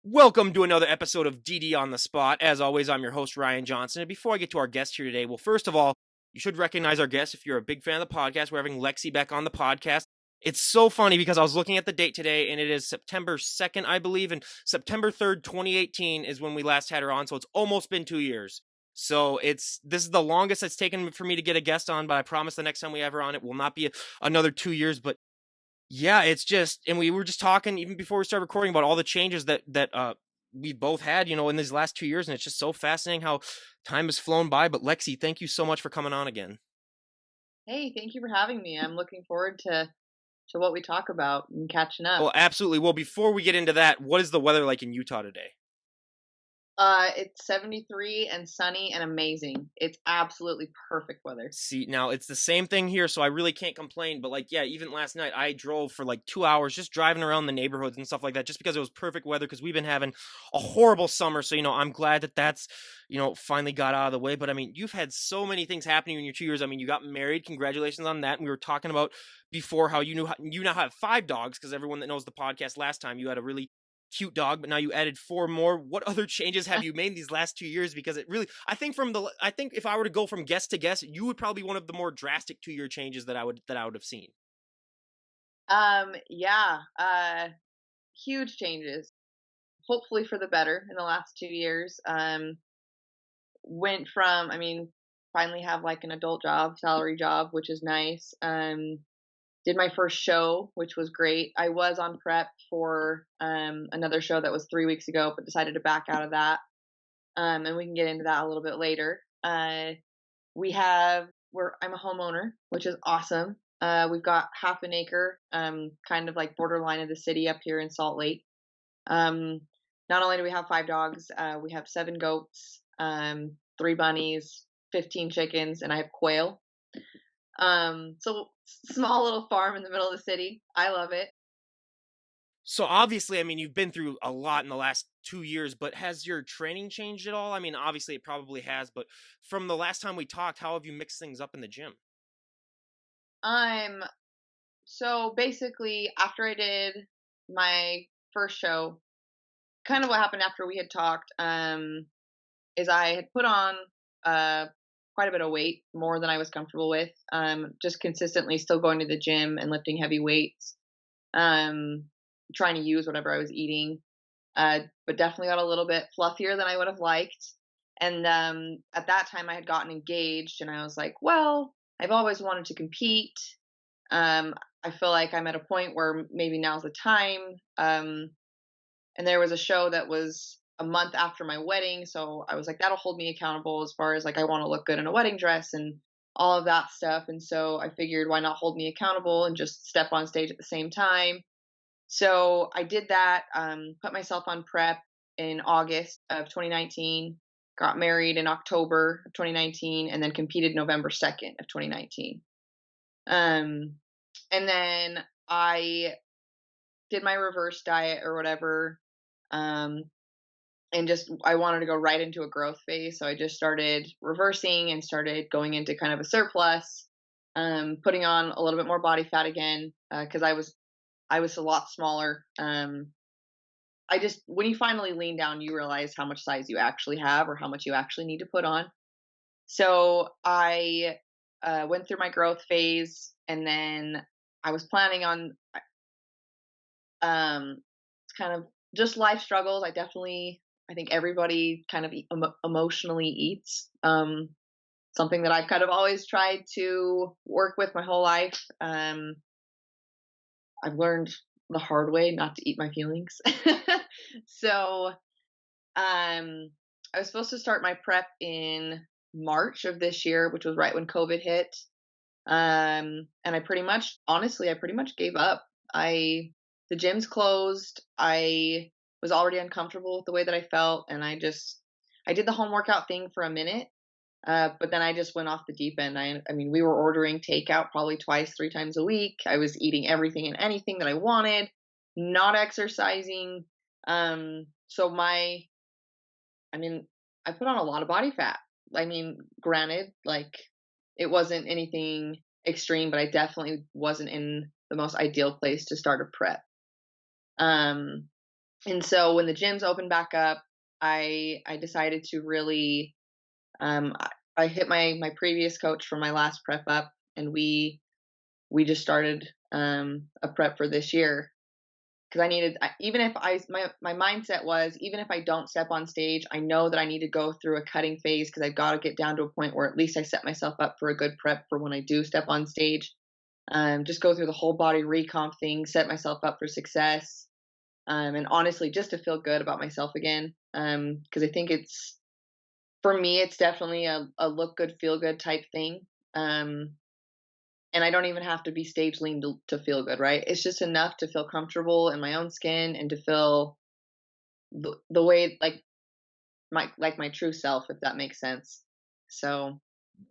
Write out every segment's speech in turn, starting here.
Welcome to another episode of DD on the Spot. As always, I'm your host, Ryan Johnson. And before I get to our guest here today, well, first of all, you should recognize our guest if you're a big fan of the podcast. We're having Lexi back on the podcast. It's so funny because I was looking at the date today and it is September 2nd, I believe, and September 3rd, 2018 is when we last had her on. So it's almost been 2 years. So this is the longest it's taken for me to get a guest on, but I promise the next time we have her on, it will not be another 2 years. But yeah, it's just, and we were just talking even before we started recording about all the changes that we both had, in these last 2 years, and it's just so fascinating how time has flown by. But Lexi, thank you so much for coming on again. Hey, thank you for having me. I'm looking forward to what we talk about and catching up. Well, absolutely. Well, before we get into that, what is the weather like in Utah today? It's 73 and sunny and amazing. It's absolutely perfect weather. See, now it's the same thing here, so I really can't complain. But like, yeah, even last night I drove for like 2 hours just driving around the neighborhoods and stuff like that, just because it was perfect weather. Because we've been having a horrible summer, so I'm glad that that's finally got out of the way. But I mean, you've had so many things happening in your 2 years. I mean, you got married, congratulations on that. And we were talking about before how you now have 5 dogs, because everyone that knows the podcast last time, you had a really cute dog, but now you added 4 more. What other changes have you made these last 2 years? Because it really, I think if I were to go from guest to guest, you would probably be one of the more drastic 2 year changes that I would have seen. Yeah, huge changes. Hopefully for the better in the last 2 years. Went from, finally have like an adult job, salary job, which is nice. Did my first show, which was great. I was on prep for another show that was 3 weeks ago, but decided to back out of that. And we can get into that a little bit later. I'm a homeowner, which is awesome. We've got half an acre, kind of like borderline of the city up here in Salt Lake. Um, Not only do we have 5 dogs, we have 7 goats, 3 bunnies, 15 chickens, and I have quail. So small little farm in the middle of the city. I love it. So obviously, I mean, you've been through a lot in the last 2 years, but has your training changed at all? I mean, obviously it probably has, but from the last time we talked, how have you mixed things up in the gym? I'm So basically, after I did my first show, kind of what happened after we had talked, is I had put on uh, quite a bit of weight, more than I was comfortable with. Just consistently still going to the gym and lifting heavy weights, um, trying to use whatever I was eating, but definitely got a little bit fluffier than I would have liked. And at that time, I had gotten engaged, and I was like, well, I've always wanted to compete. um, I feel like I'm at a point where maybe now's the time. And there was a show that was a month after my wedding, so I was like, that'll hold me accountable as far as like I want to look good in a wedding dress and all of that stuff. And so I figured, why not hold me accountable and just step on stage at the same time? So I did that. Put myself on prep in August of 2019. Got married in October of 2019, and then competed November 2nd of 2019. Um, and then I did my reverse diet or whatever. Um, and just, I wanted to go right into a growth phase. So I just started reversing and started going into kind of a surplus, putting on a little bit more body fat again. Cause I was a lot smaller. When you finally lean down, you realize how much size you actually have or how much you actually need to put on. So I went through my growth phase, and then I was planning on it's kind of just life struggles. I think everybody kind of emotionally eats. Something that I've kind of always tried to work with my whole life. I've learned the hard way not to eat my feelings. So I was supposed to start my prep in March of this year, which was right when COVID hit. And I pretty much gave up. The gym's closed. I was already uncomfortable with the way that I felt, and I did the home workout thing for a minute, but then I just went off the deep end. I mean, we were ordering takeout probably twice, 3 times a week. I was eating everything and anything that I wanted, not exercising. So I mean, I put on a lot of body fat. I mean, granted, like, it wasn't anything extreme, but I definitely wasn't in the most ideal place to start a prep. Um, And so when the gyms opened back up, I decided to really I hit my previous coach from my last prep up, and we just started a prep for this year because I needed even if I my mindset was even if I don't step on stage, I know that I need to go through a cutting phase because I've got to get down to a point where at least I set myself up for a good prep for when I do step on stage. Just go through the whole body recomp thing, set myself up for success, and honestly, just to feel good about myself again. Because I think it's for me, it's definitely a look good, feel good type thing. Um, and I don't even have to be stage lean to feel good, right? It's just enough to feel comfortable in my own skin and to feel the way like my true self, if that makes sense. So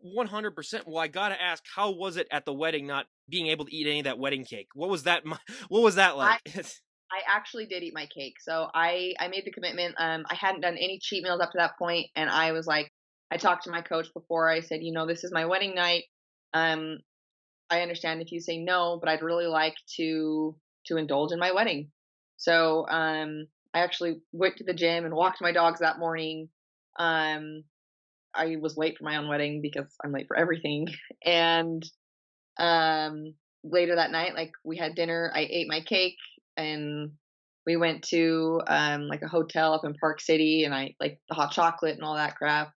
100%. Well, I gotta ask, how was it at the wedding not being able to eat any of that wedding cake? What was that? What was that I like? I actually did eat my cake. So I made the commitment. I hadn't done any cheat meals up to that point, and I was like, I talked to my coach before. I said, this is my wedding night. Um, I understand if you say no, but I'd really like to indulge in my wedding. So I actually went to the gym and walked my dogs that morning. Um, I was late for my own wedding because I'm late for everything. And later that night, like we had dinner, I ate my cake, and we went to like a hotel up in Park City, and I like the hot chocolate and all that crap.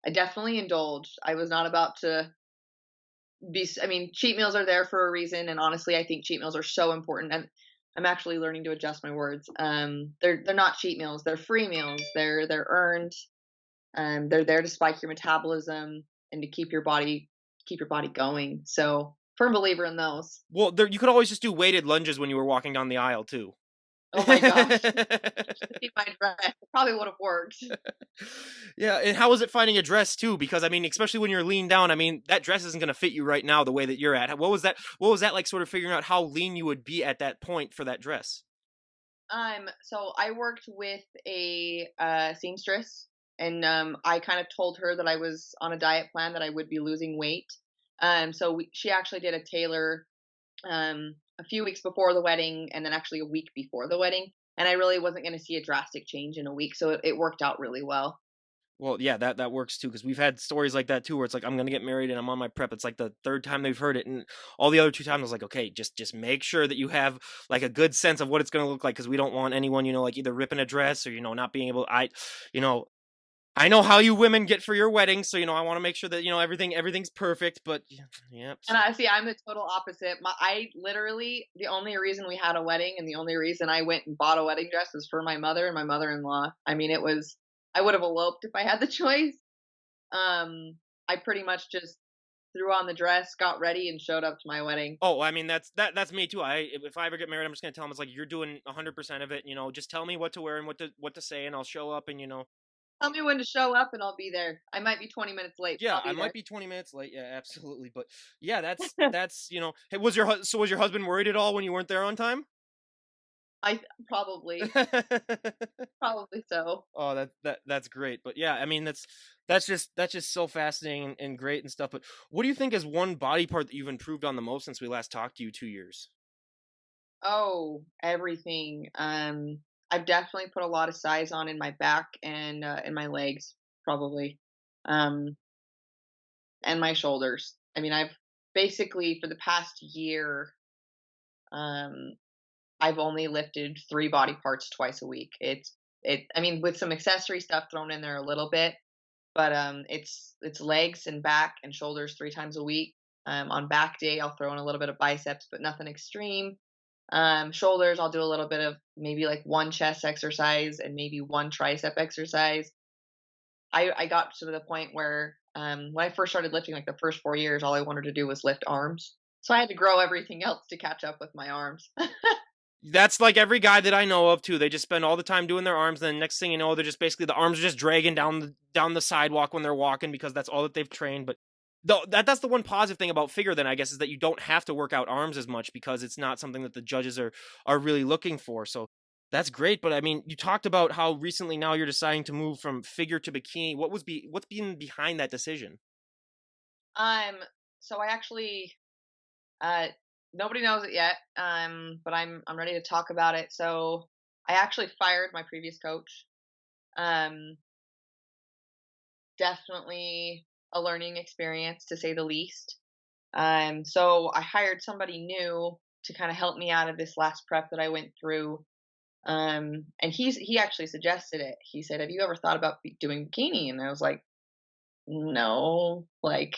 I definitely indulged. I was not about to I mean, cheat meals are there for a reason, and honestly, I think cheat meals are so important. And I'm actually learning to adjust my words. They're not cheat meals; they're free meals. They're earned. They're there to spike your metabolism and to keep your body going. So, firm believer in those. Well, there you could always just do weighted lunges when you were walking down the aisle too. Oh my gosh, to keep my dress, it probably would have worked. Yeah, and how was it finding a dress too? Because I mean, especially when you're lean down, I mean, that dress isn't gonna fit you right now the way that you're at. What was that? What was that like? Sort of figuring out how lean you would be at that point for that dress. So I worked with a seamstress, and I kind of told her that I was on a diet plan that I would be losing weight. She actually did a tailor a few weeks before the wedding, and then actually a week before the wedding. And I really wasn't going to see a drastic change in a week, so it worked out really well. Well, yeah, that works too because we've had stories like that too, where it's like I'm gonna get married and I'm on my prep. It's like the third time they've heard it, and all the other two times I was like, okay, just make sure that you have like a good sense of what it's gonna look like because we don't want anyone, like either ripping a dress or not being able. You know, I know how you women get for your wedding, so I want to make sure that everything's perfect. But yeah, And I see I'm the total opposite. I literally the only reason we had a wedding and the only reason I went and bought a wedding dress was for my mother and my mother-in-law. I mean, it was I would have eloped if I had the choice. I pretty much just threw on the dress, got ready, and showed up to my wedding. oh, I mean that's me too. If I ever get married, I'm just gonna tell them it's like you're doing 100% of it. Just tell me what to wear and what to say, and I'll show up. And Tell me when to show up and I'll be there. I might be 20 minutes late, but yeah, I'll I be there. might be 20 minutes late. Yeah, absolutely. But yeah, that's Hey, was your husband worried at all when you weren't there on time? Probably, probably so. Oh, that's great. But yeah, I mean that's just so fascinating and great and stuff. But what do you think is one body part that you've improved on the most since we last talked to you 2 years? Oh, everything. I've definitely put a lot of size on in my back and in my legs, probably, um, and my shoulders. I mean, I've basically for the past year, um, I've only lifted 3 body parts twice a week. I mean, with some accessory stuff thrown in there a little bit, but it's legs and back and shoulders 3 times a week. On back day, I'll throw in a little bit of biceps, but nothing extreme. Shoulders, I'll do a little bit of maybe like one chest exercise and maybe one tricep exercise. I got to the point where when I first started lifting, like the first 4 years, all I wanted to do was lift arms. So I had to grow everything else to catch up with my arms. That's like every guy that I know of too. They just spend all the time doing their arms, and then next thing you know, they're just basically the arms are just dragging down the sidewalk when they're walking because that's all that they've trained. But that's the one positive thing about figure then I guess is that you don't have to work out arms as much because it's not something that the judges are really looking for. So that's great. But I mean, you talked about how recently now you're deciding to move from figure to bikini. What's been behind that decision? um, so I actually uh nobody knows it yet. But I'm ready to talk about it. So I actually fired my previous coach. Um, Definitely a learning experience to say the least. So I hired somebody new to kind of help me out of this last prep that I went through. And he actually suggested it. He said, "Have you ever thought about doing bikini?" And I was like, "No, like,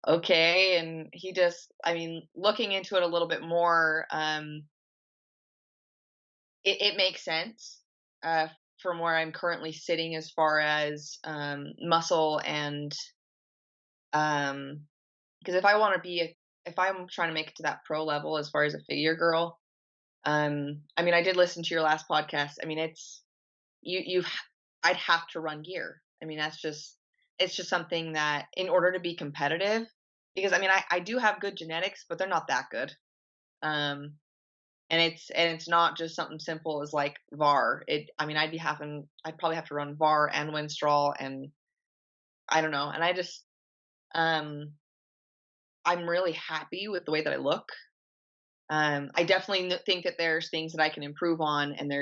okay." And he just, I mean, looking into it a little bit more, it makes sense uh, from where I'm currently sitting as far as muscle and because if I want to be if I'm trying to make it to that pro level as far as a figure girl, I mean, I did listen to your last podcast. I mean, it's you I'd have to run gear. I mean, it's just something that in order to be competitive, because I mean, I do have good genetics, but they're not that good. Um, and it's not just something simple as like VAR. I mean, I'd probably have to run VAR and Winstraw, and I don't know. And um, I'm really happy with the way that I look. I definitely think that there's things that I can improve on, and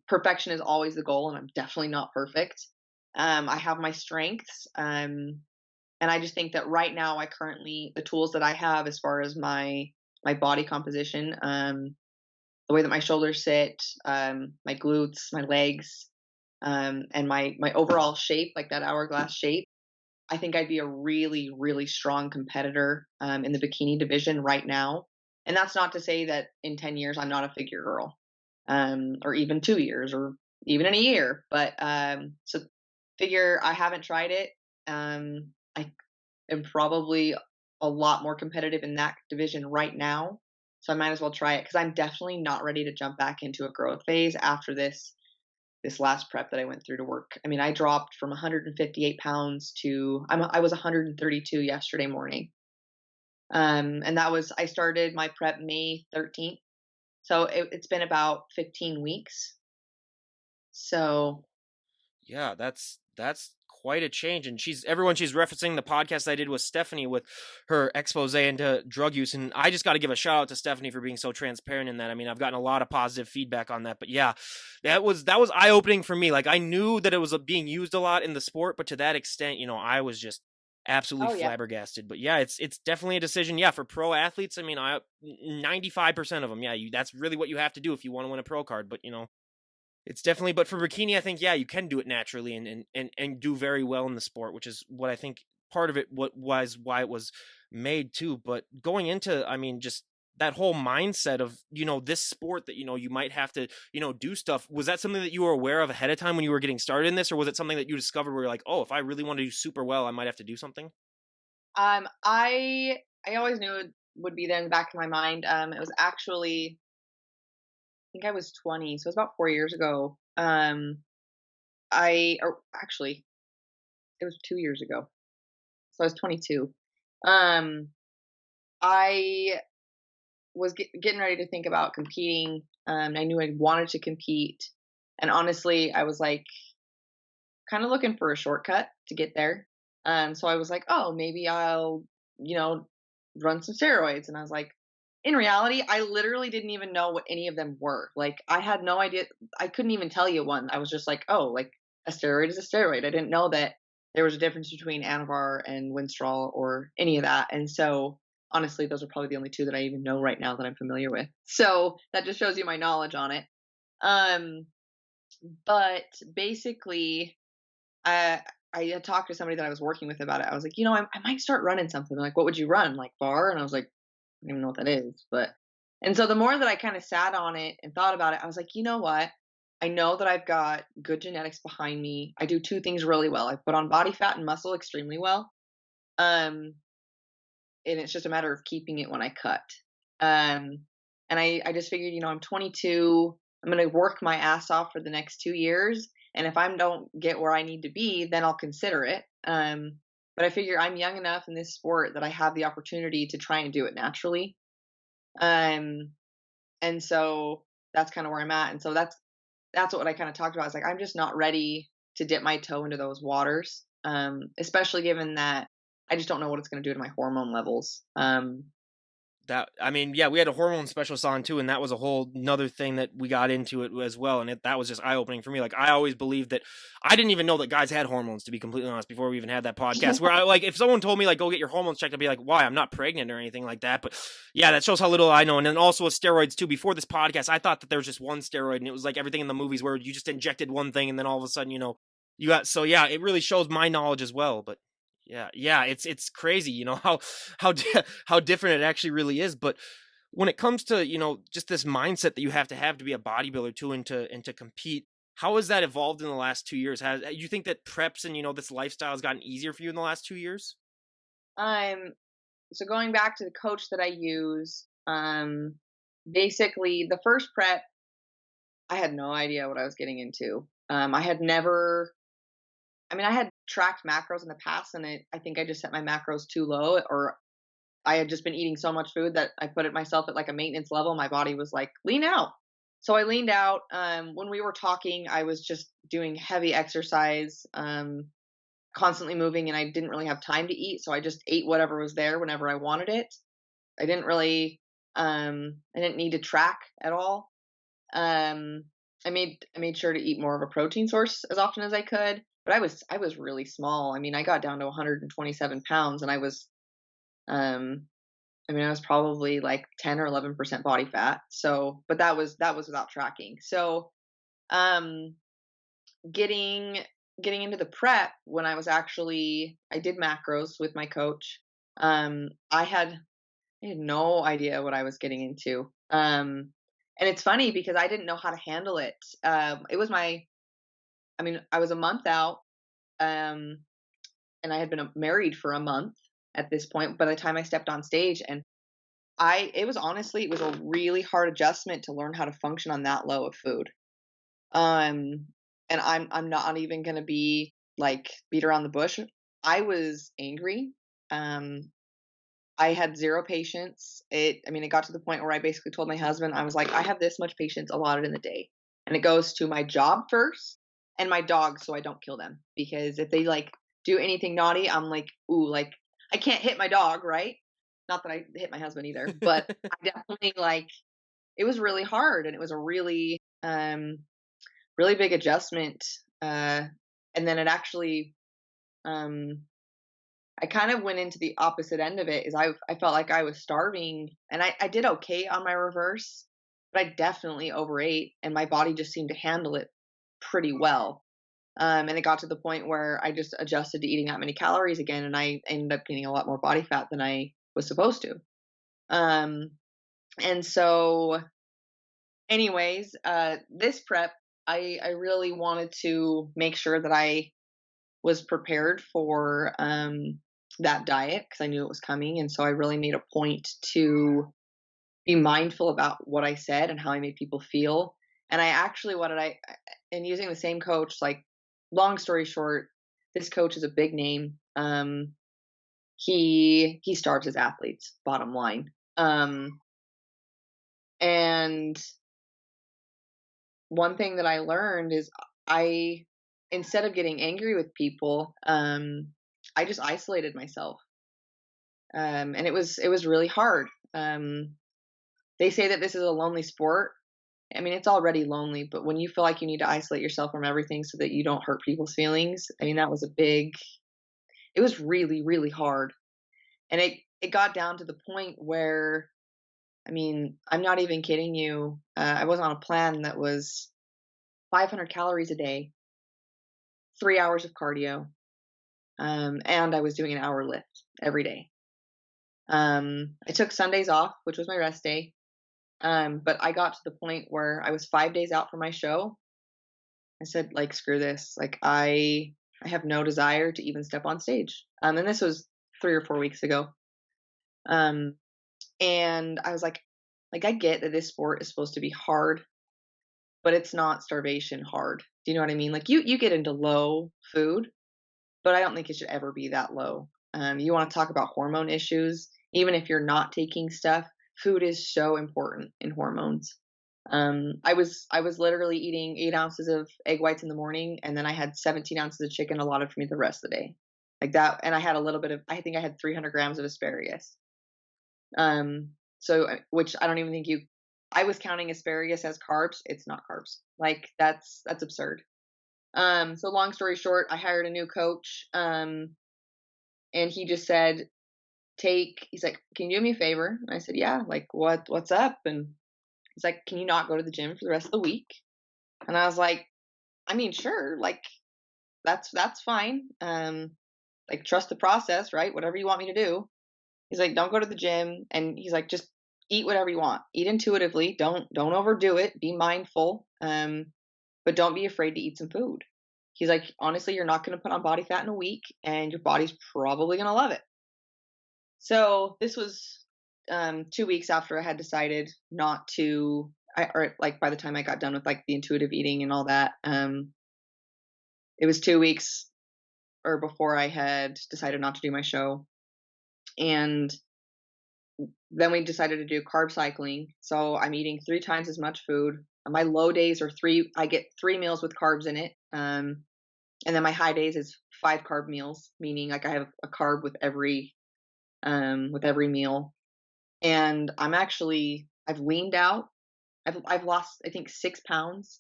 perfection is always the goal, and I'm definitely not perfect. I have my strengths, and I just think that right now, the tools that I have as far as my body composition, the way that my shoulders sit, my glutes, my legs, and my overall shape, like that hourglass shape. I think I'd be a really, really strong competitor in the bikini division right now. And that's not to say that in 10 years I'm not a figure girl, or even 2 years, or even in a year. But so figure, I haven't tried it. I am probably a lot more competitive in that division right now. So I might as well try it because I'm definitely not ready to jump back into a growth phase after this last prep that I went through to work. I mean, I dropped from 158 pounds to I was 132 yesterday morning. And I started my prep May 13th. So it's been about 15 weeks. So Yeah, that's quite a change. And she's referencing the podcast I did with Stephanie with her expose into drug use. And I just got to give a shout out to Stephanie for being so transparent in that. I mean, I've gotten a lot of positive feedback on that. But yeah, that was eye opening for me. Like I knew that it was being used a lot in the sport, but to that extent, I was just absolutely oh yeah. flabbergasted. But yeah, it's definitely a decision. Yeah, for pro athletes, I mean, 95% of them, yeah, that's really what you have to do if you want to win a pro card. But it's definitely, but for bikini, I think, yeah, you can do it naturally and do very well in the sport, which is what I think part of it, what was why it was made too. But going into, I mean, just that whole mindset of, this sport that, you might have to, do stuff. Was that something that you were aware of ahead of time when you were getting started in this? Or was it something that you discovered where you're like, oh, if I really want to do super well, I might have to do something? I always knew it would be there in the back of my mind. It was actually, I think I was 20, so it was about 4 years ago. Or actually, it was 2 years ago. So I was 22. Um, I was getting ready to think about competing. I knew I wanted to compete, and honestly, I was like kind of looking for a shortcut to get there. So I was like, oh, maybe I'll, you know, run some steroids. And I was like, in reality, I literally didn't even know what any of them were. Like, I had no idea. I couldn't even tell you one. I was just like, oh, like a steroid is a steroid. I didn't know that there was a difference between Anavar and Winstrol or any of that. And so, honestly, those are probably the only two that I even know right now that I'm familiar with. So that just shows you my knowledge on it. Um, but basically, I had talked to somebody that I was working with about it. I was like, I might start running something. They're like, what would you run? Like bar? And I was like, I don't even know what that is. And so the more that I kind of sat on it and thought about it, I was like, you know what? I know that I've got good genetics behind me. I do two things really well. I put on body fat and muscle extremely well. Um, and it's just a matter of keeping it when I cut. Um, and I just figured, I'm 22. I'm going to work my ass off for the next 2 years. And if I don't get where I need to be, then I'll consider it. But I figure I'm young enough in this sport that I have the opportunity to try and do it naturally. Um, and so that's kind of where I'm at. And so that's what I kind of talked about. It's like, I'm just not ready to dip my toe into those waters. Especially given that I just don't know what it's going to do to my hormone levels. I mean, yeah, we had a hormone specialist on too, and that was a whole another thing that we got into it as well. And that was just eye opening for me. Like, I always believed that I didn't even know that guys had hormones, to be completely honest, before we even had that podcast. Where like, if someone told me like, go get your hormones checked, I'd be like, why? I'm not pregnant or anything like that. But yeah, that shows how little I know. And then also with steroids too. Before this podcast, I thought that there was just one steroid, and it was like everything in the movies where you just injected one thing, and then all of a sudden, you got. So yeah, it really shows my knowledge as well. But yeah, it's crazy, how how different it actually really is. But when it comes to just this mindset that you have to be a bodybuilder too, and to compete, how has that evolved in the last 2 years? Has you think that preps and this lifestyle has gotten easier for you in the last 2 years? Um, so going back to the coach that I use, basically the first prep, I had no idea what I was getting into. I had never, I mean, I had tracked macros in the past, and I think I just set my macros too low, or I had just been eating so much food that I put it myself at like a maintenance level. My body was like, lean out. So I leaned out. When we were talking, I was just doing heavy exercise, constantly moving, and I didn't really have time to eat. So I just ate whatever was there whenever I wanted it. I didn't really, I didn't need to track at all. Um, I made sure to eat more of a protein source as often as I could, but I was really small. I mean, I got down to 127 pounds, and um, I was probably like 10 or 11% body fat. So, but that was without tracking. So, um, getting getting into the prep when I did macros with my coach. I had no idea what I was getting into. And it's funny because I didn't know how to handle it. It was I was a month out, um, and I had been married for a month at this point by the time I stepped on stage. And it was a really hard adjustment to learn how to function on that low of food. Um, and I'm not even gonna be like beat around the bush. I was angry. Um, I had zero patience. It got to the point where I basically told my husband, I was like, I have this much patience allotted in the day, and it goes to my job first and my dogs, so I don't kill them, because if they like do anything naughty, I'm like, ooh, like I can't hit my dog, right? Not that I hit my husband either, but I definitely like it was really hard, and it was a really big adjustment. And then it actually, um, I kind of went into the opposite end of it. Is I felt like I was starving, and I did okay on my reverse, but I definitely overate, and my body just seemed to handle it pretty well. And it got to the point where I just adjusted to eating that many calories again, and I ended up gaining a lot more body fat than I was supposed to. Um, and so, anyways, this prep, I really wanted to make sure that I was prepared for that diet, because I knew it was coming. And so I really made a point to be mindful about what I said and how I made people feel. And I actually, and using the same coach, like, long story short, this coach is a big name. He starves his athletes, bottom line. And one thing that I learned is I, instead of getting angry with people, I just isolated myself. And it was really hard. They say that this is a lonely sport. I mean, it's already lonely, but when you feel like you need to isolate yourself from everything so that you don't hurt people's feelings, I mean, it was really, really hard. And it got down to the point where, I mean, I'm not even kidding you. I was on a plan that was 500 calories a day, 3 hours of cardio, and I was doing an hour lift every day. I took Sundays off, which was my rest day. But I got to the point where I was 5 days out from my show. I said, like, screw this. Like, I have no desire to even step on stage. And this was 3 or 4 weeks ago. And I was like, I get that this sport is supposed to be hard, but it's not starvation hard. Do you know what I mean? Like, you get into low food, but I don't think it should ever be that low. You want to talk about hormone issues, even if you're not taking stuff, food is so important in hormones. I was literally eating 8 ounces of egg whites in the morning, and then I had 17 ounces of chicken allotted for me the rest of the day, like that. And I had a little bit of, I think I had 300 grams of asparagus. which I don't even think I was counting asparagus as carbs. It's not carbs. Like that's absurd. So long story short, I hired a new coach. And he just said, he's like, can you do me a favor? And I said, yeah, like what's up? And he's like, can you not go to the gym for the rest of the week? And I was like, I mean, sure, like that's fine. Like trust the process, right? Whatever you want me to do. He's like, don't go to the gym. And he's like, just eat whatever you want. Eat intuitively. Don't overdo it. Be mindful. But don't be afraid to eat some food. He's like, honestly, you're not going to put on body fat in a week, and your body's probably going to love it. So this was 2 weeks after I had decided not to, or like by the time I got done with like the intuitive eating and all that, it was 2 weeks or before I had decided not to do my show. And then we decided to do carb cycling. So I'm eating 3 times as much food. My low days are I get 3 meals with carbs in it. And then my high days is 5 carb meals, meaning like I have a carb with every meal. And I've leaned out. I've lost, I think, 6 pounds.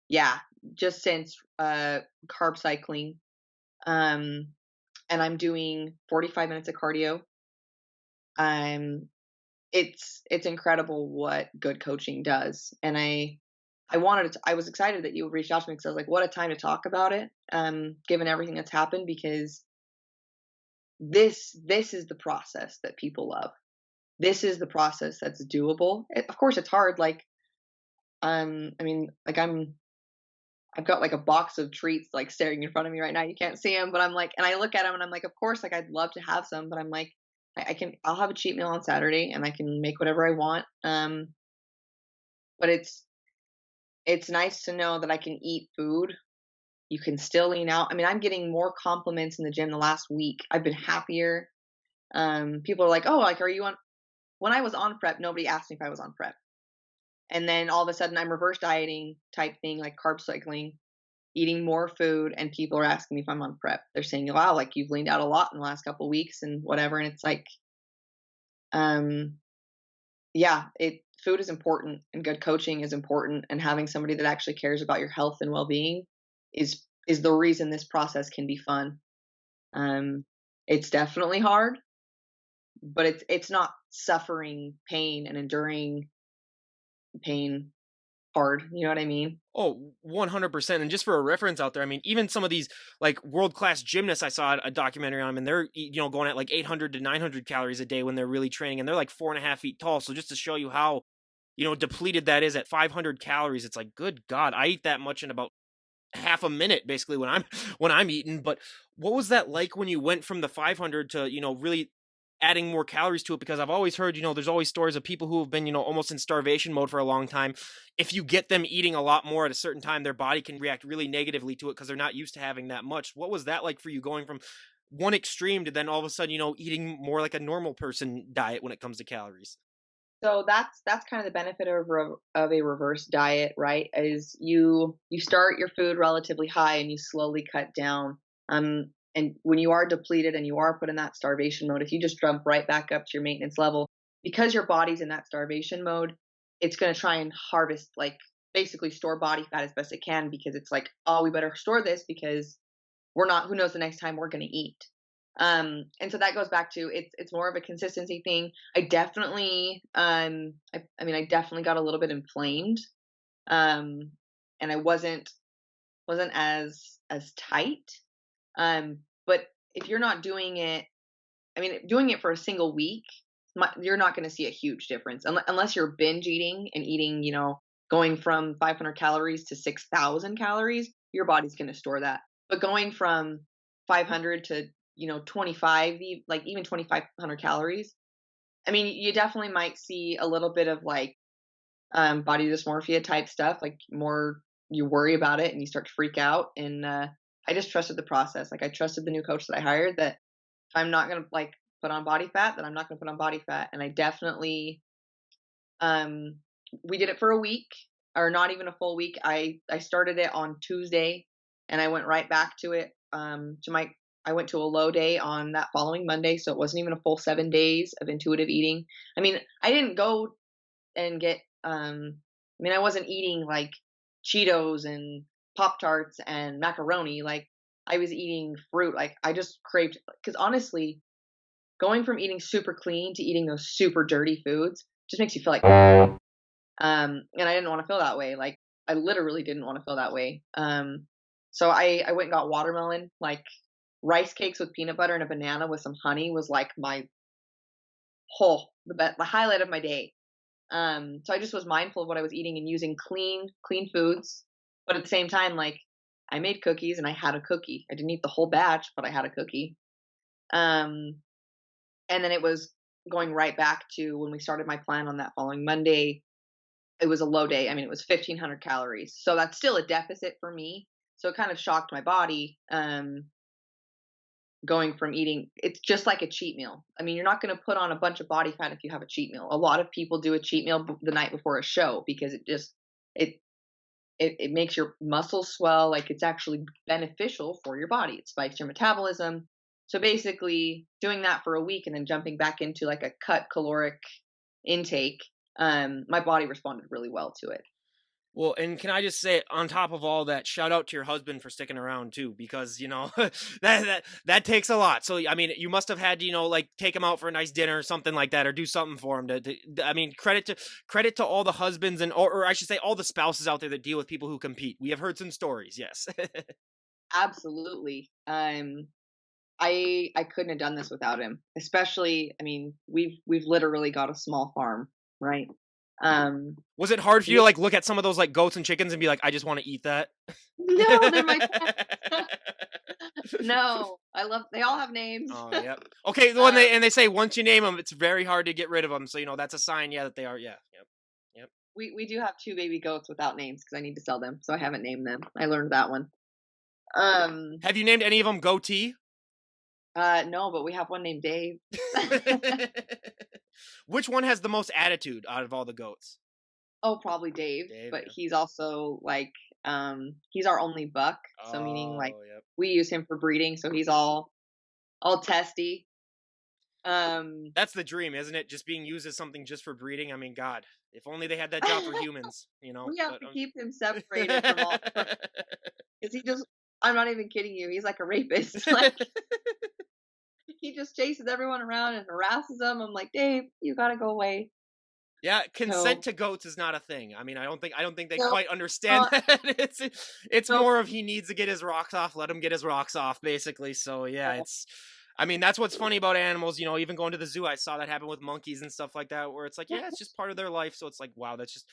Yeah, just since carb cycling. And I'm doing 45 minutes of cardio. It's incredible what good coaching does. And I was excited that you reached out to me because I was like, what a time to talk about it, given everything that's happened, because this is the process that people love. This is the process that's doable. Of course, it's hard. Like, I mean, like I've got like a box of treats like staring in front of me right now. You can't see them, but I'm like, and I look at them and I'm like, of course, like I'd love to have some, but I'm like, I'll have a cheat meal on Saturday and I can make whatever I want. But it's nice to know that I can eat food. You can still lean out. I mean, I'm getting more compliments in the gym the last week. I've been happier. People are like, oh, like, are you on? When I was on prep, nobody asked me if I was on prep. And then all of a sudden I'm reverse dieting type thing, like carb cycling, eating more food, and people are asking me if I'm on prep. They're saying, wow, like you've leaned out a lot in the last couple of weeks and whatever. And it's like, yeah, food is important and good coaching is important, and having somebody that actually cares about your health and well-being is the reason this process can be fun. It's definitely hard, but it's not suffering pain and enduring pain hard. You know what I mean? Oh, 100%. And just for a reference out there, I mean, even some of these like world-class gymnasts, I saw a documentary on them, and they're, going at like 800 to 900 calories a day when they're really training, and they're like 4.5 feet tall. So just to show you how, depleted that is at 500 calories, it's like, good God, I eat that much in about half a minute basically when I'm when I'm eating. But what was that like when you went from the 500 to, really adding more calories to it? Because I've always heard, there's always stories of people who have been, almost in starvation mode for a long time. If you get them eating a lot more at a certain time, their body can react really negatively to it because they're not used to having that much. What was that like for you, going from one extreme to then all of a sudden, eating more like a normal person diet when it comes to calories? So that's kind of the benefit of a reverse diet, right? Is you start your food relatively high and you slowly cut down. And when you are depleted and you are put in that starvation mode, if you just jump right back up to your maintenance level, because your body's in that starvation mode, it's going to try and harvest, like basically store body fat as best it can, because it's like, oh, we better store this because who knows the next time we're going to eat. And so that goes back to, it's more of a consistency thing. I definitely, I mean, I definitely got a little bit inflamed. And I wasn't as tight. But if you're not doing it, I mean, doing it for a single week, you're not going to see a huge difference unless you're binge eating and eating, going from 500 calories to 6,000 calories, your body's going to store that. But going from 500 to 25, like even 2,500 calories, I mean, you definitely might see a little bit of like body dysmorphia type stuff, like more you worry about it and you start to freak out. And I just trusted the process. Like I trusted the new coach that I hired, that if I'm not going to like put on body fat, then I'm not going to put on body fat. And I definitely, we did it for a week, or not even a full week. I started it on Tuesday and I went right back to it, to my I went to a low day on that following Monday, so it wasn't even a full 7 days of intuitive eating. I mean, I didn't go and get, I mean, I wasn't eating, like, Cheetos and Pop-Tarts and macaroni, like, I was eating fruit, like, I just craved, because honestly, going from eating super clean to eating those super dirty foods just makes you feel like and I didn't wanna feel that way, like, I literally didn't wanna feel that way, so I went and got watermelon, like, rice cakes with peanut butter and a banana with some honey was, like, my the highlight of my day. So I just was mindful of what I was eating and using clean foods, but at the same time, like, I made cookies and I had a cookie. I didn't eat the whole batch, but I had a cookie. Um, and then it was going right back to when we started my plan on that following Monday. It was a low day. I mean, it was 1,500 calories. So that's still a deficit for me. So it kind of shocked my body. Going from eating, it's just like a cheat meal. I mean, you're not going to put on a bunch of body fat if you have a cheat meal. A lot of people do a cheat meal the night before a show because it it makes your muscles swell. Like, it's actually beneficial for your body. It spikes your metabolism. So basically, doing that for a week and then jumping back into like a cut caloric intake, my body responded really well to it. Well, and can I just say, on top of all that, shout out to your husband for sticking around too, because that takes a lot. So I mean, you must have had to, like, take him out for a nice dinner or something like that, or do something for him. I mean, credit to all the husbands or I should say, all the spouses out there that deal with people who compete. We have heard some stories, yes. Absolutely. I couldn't have done this without him. Especially, I mean, we've literally got a small farm, right? Um, Was it hard for you we to, like, look at some of those, like, goats and chickens and be like, I just want to eat that? no, they're my pets. No, they all have names. Oh, yep. Okay, when Um, they say once you name them, it's very hard to get rid of them. So that's a sign, yeah, that they are. Yeah, yep, yep. we do have 2 baby goats without names because I need to sell them, so I haven't named them. I learned that one. Have you named any of them Goatee? No, but we have one named Dave. Which one has the most attitude out of all the goats? Oh, probably Dave, Dave. but Yeah. he's also like, he's our only buck, so meaning like Oh, yep. we use him for breeding, so he's all testy. Um, That's the dream, isn't it? Just being used as something just for breeding. I mean, God, if only they had that job for humans. we have But to keep him separated from all, because he just, I'm not even kidding you, he's like a rapist. Like, he just chases everyone around and harasses them. I'm like, Dave, you gotta go away. Yeah, consent So to goats is not a thing. I mean, I don't think they no, quite understand not that. It's no, more of he needs to get his rocks off, let him get his rocks off, basically. So yeah, no, I mean, that's what's funny about animals. Even going to the zoo, I saw that happen with monkeys and stuff like that, where it's like, yeah, it's just part of their life. So it's like, wow, that's just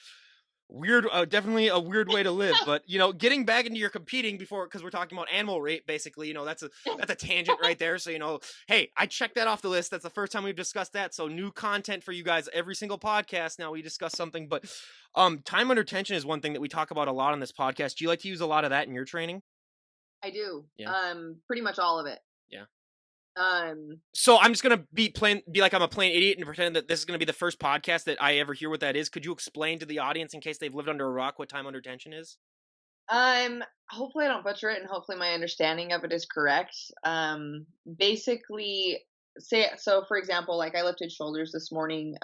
weird. Definitely a weird way to live. But getting back into your competing before, because we're talking about animal rape, basically. That's a tangent right there. So hey, I checked that off the list. That's the first time we've discussed that. So new content for you guys every single podcast. Now we discuss something, but time under tension is one thing that we talk about a lot on this podcast. Do you like to use a lot of that in your training? I do. Yeah. Pretty much all of it. Yeah. Um, So I'm just gonna be like I'm a plain idiot and pretend that this is gonna be the first podcast that I ever hear what that is. Could you explain to the audience, in case they've lived under a rock, what time under tension is? Hopefully I don't butcher it, and hopefully my understanding of it is correct. Basically, say so. For example, like I lifted shoulders this morning.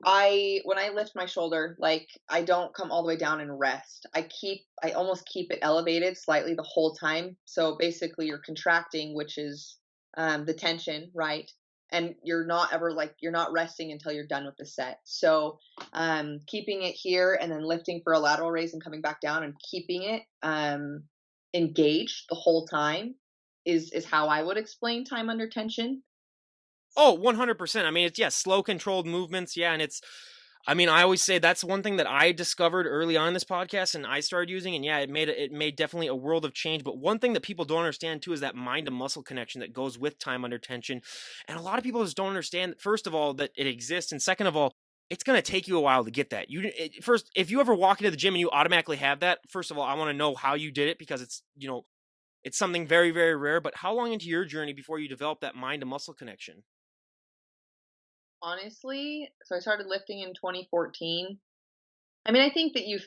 I when I lift my shoulder, like I don't come all the way down and rest. I almost keep it elevated slightly the whole time. So basically you're contracting, which is the tension, right? And you're not resting until you're done with the set. So keeping it here and then lifting for a lateral raise and coming back down and keeping it engaged the whole time is how I would explain time under tension. Oh, 100%. I mean, it's, yeah, slow controlled movements. Yeah. And I mean, I always say that's one thing that I discovered early on in this podcast and I started using. And yeah, it made definitely a world of change. But one thing that people don't understand too is that mind to muscle connection that goes with time under tension. And a lot of people just don't understand, first of all, that it exists. And second of all, it's going to take you a while to get that. First, if you ever walk into the gym and you automatically have that, first of all, I want to know how you did it, because it's something very, very rare. But how long into your journey before you develop that mind to muscle connection? Honestly, so I started lifting in 2014. I mean, I think that you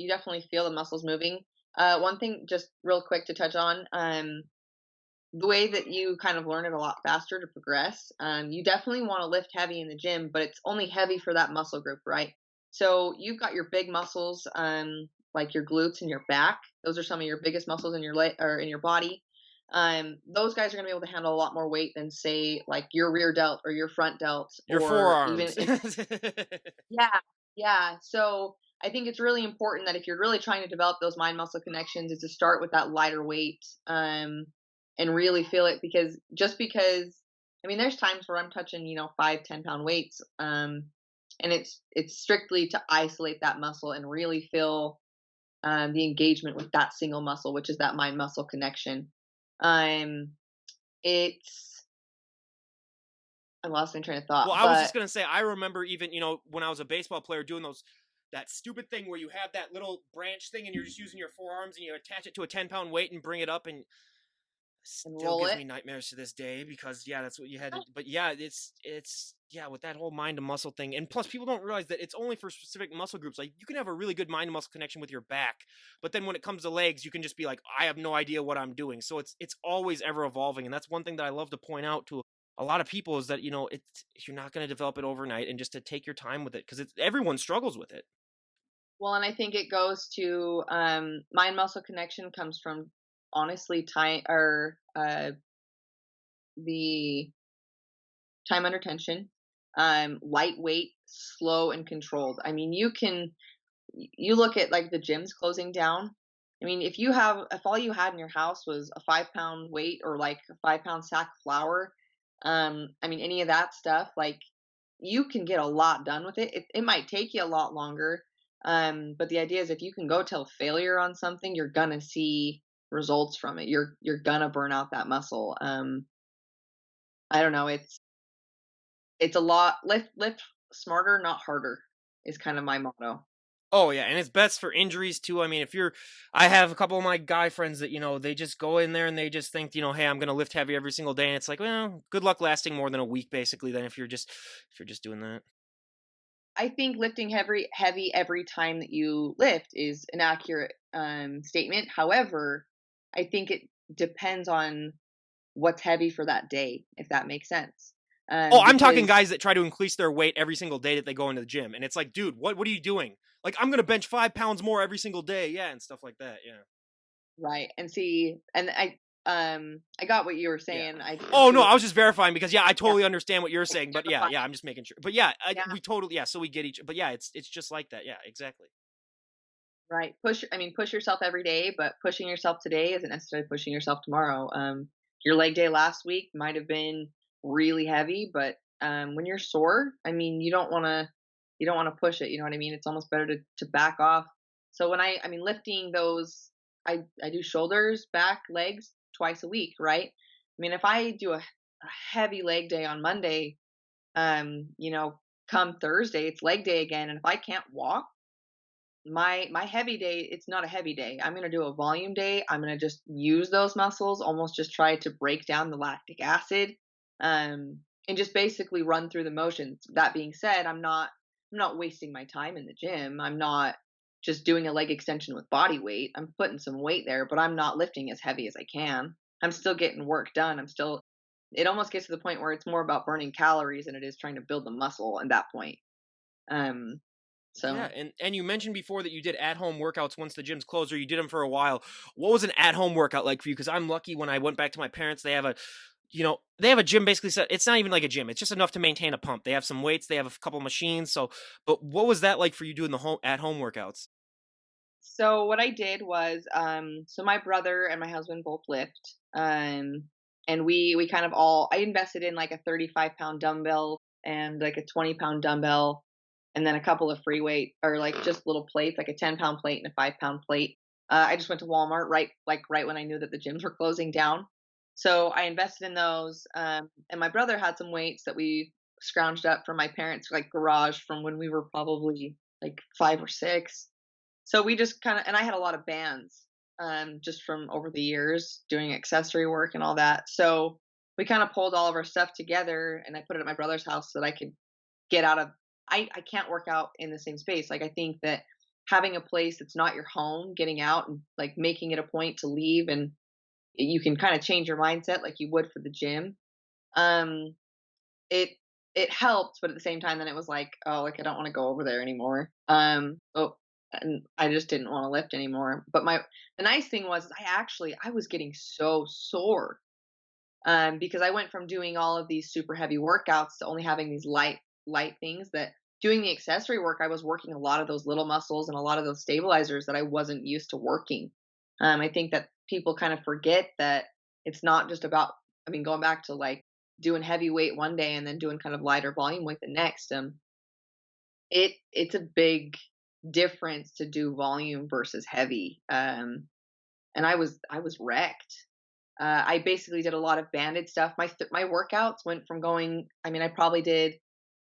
definitely feel the muscles moving. One thing just real quick to touch on, the way that you kind of learn it a lot faster to progress, you definitely want to lift heavy in the gym, but it's only heavy for that muscle group, right? So you've got your big muscles, like your glutes and your back. Those are some of your biggest muscles in your leg or in your body. Those guys are going to be able to handle a lot more weight than say like your rear delt or your front delt Your or even forearms. yeah, yeah. So I think it's really important that if you're really trying to develop those mind muscle connections, is to start with that lighter weight, and really feel it because I mean, there's times where I'm touching 5, 10 pound weights, and it's strictly to isolate that muscle and really feel the engagement with that single muscle, which is that mind muscle connection. Um, it's I lost my train of Well, thought, I was but just gonna say, I remember even, when I was a baseball player doing that stupid thing where you have that little branch thing and you're just using your forearms and you attach it to a 10-pound weight and bring it up, and and still roll gives it. me nightmares to this day because yeah, that's what you had to. But yeah, it's yeah, with that whole mind to muscle thing, and plus people don't realize that it's only for specific muscle groups. Like you can have a really good mind to muscle connection with your back, but then when it comes to legs, you can just be like, I have no idea what I'm doing. So it's always ever evolving, and that's one thing that I love to point out to a lot of people is that it's you're not going to develop it overnight, and just to take your time with it because it's everyone struggles with it. Well, and I think it goes to mind muscle connection comes from honestly time or the time under tension, lightweight, slow, and controlled. I mean, you look at like the gyms closing down. I mean, if all you had in your house was a 5 pound weight or like a 5 pound sack of flour, I mean, any of that stuff, like you can get a lot done with it. It might take you a lot longer. But the idea is if you can go till failure on something, you're gonna see results from it. You're gonna burn out that muscle. I don't know. It's a lot. Lift smarter, not harder, is kind of my motto. Oh yeah, and it's best for injuries too. I mean, I have a couple of my guy friends that they just go in there and they just think hey, I'm gonna lift heavy every single day, and it's like, well, good luck lasting more than a week, basically. Then if you're just doing that. I think lifting heavy every time that you lift is an accurate statement. However, I think it depends on what's heavy for that day, if that makes sense. Oh, I'm talking Because guys that try to increase their weight every single day that they go into the gym, and it's like, dude, what are you doing? Like, I'm gonna bench 5 pounds more every single day, yeah, and stuff like that, yeah. right, and see, and I got what you were Yeah. saying. I Oh see no, what. I was just verifying because yeah, I Yeah, totally understand what you're it's saying, but terrifying. yeah, I'm just making sure. But yeah, Yeah, we totally so we get each. But yeah, it's just like that. Yeah, exactly. right. I mean, push yourself every day, but pushing yourself today isn't necessarily pushing yourself tomorrow. Your leg day last week might have been really heavy, but when you're sore, I mean, you don't want to push it. You know what I mean? It's almost better to back off. So I mean, lifting those, I do shoulders, back, legs twice a week, right? I mean, if I do a heavy leg day on Monday, you know, come Thursday, it's leg day again, and if I can't walk my heavy day, it's not a heavy day. I'm going to do a volume day. I'm going to just use those muscles, almost just try to break down the lactic acid, and just basically run through the motions. That being said, I'm not wasting my time in the gym. I'm not just doing a leg extension with body weight. I'm putting some weight there, but I'm not lifting as heavy as I can. I'm still getting work done. It almost gets to the point where it's more about burning calories than it is trying to build the muscle at that point. um Yeah, so and you mentioned before that you did at home workouts once the gym's closed, or you did them for a while. What was an at home workout like for you? Because I'm lucky when I went back to my parents, they have a gym basically set. It's not even like a gym; it's just enough to maintain a pump. They have some weights, they have a couple machines. So, but what was that like for you doing the home at home workouts? So what I did was, so my brother and my husband both lift, and we kind of all I invested in like a 35 pound dumbbell and like a 20 pound dumbbell, and then a couple of free weight or like just little plates, like a 10 pound plate and a 5 pound plate. I just went to Walmart right when I knew that the gyms were closing down, so I invested in those. And my brother had some weights that we scrounged up from my parents' like garage from when we were probably like 5 or 6, so we just kind of, and I had a lot of bands, just from over the years doing accessory work and all that. So we kind of pulled all of our stuff together, and I put it at my brother's house so that I could get out of. I can't work out in the same space. Like I think that having a place that's not your home, getting out and like making it a point to leave, and you can kind of change your mindset like you would for the gym. Um, it it helped, but at the same time, then it was like, oh, like I don't want to go over there anymore. Oh, and I just didn't want to lift anymore. But the nice thing was, I was getting so sore, because I went from doing all of these super heavy workouts to only having these light things. That doing the accessory work, I was working a lot of those little muscles and a lot of those stabilizers that I wasn't used to working. I think that people kind of forget that it's not just about, I mean, going back to like doing heavy weight one day and then doing kind of lighter volume weight the next. It's a big difference to do volume versus heavy. And I was wrecked. I basically did a lot of banded stuff. My workouts went from going. I mean, I probably did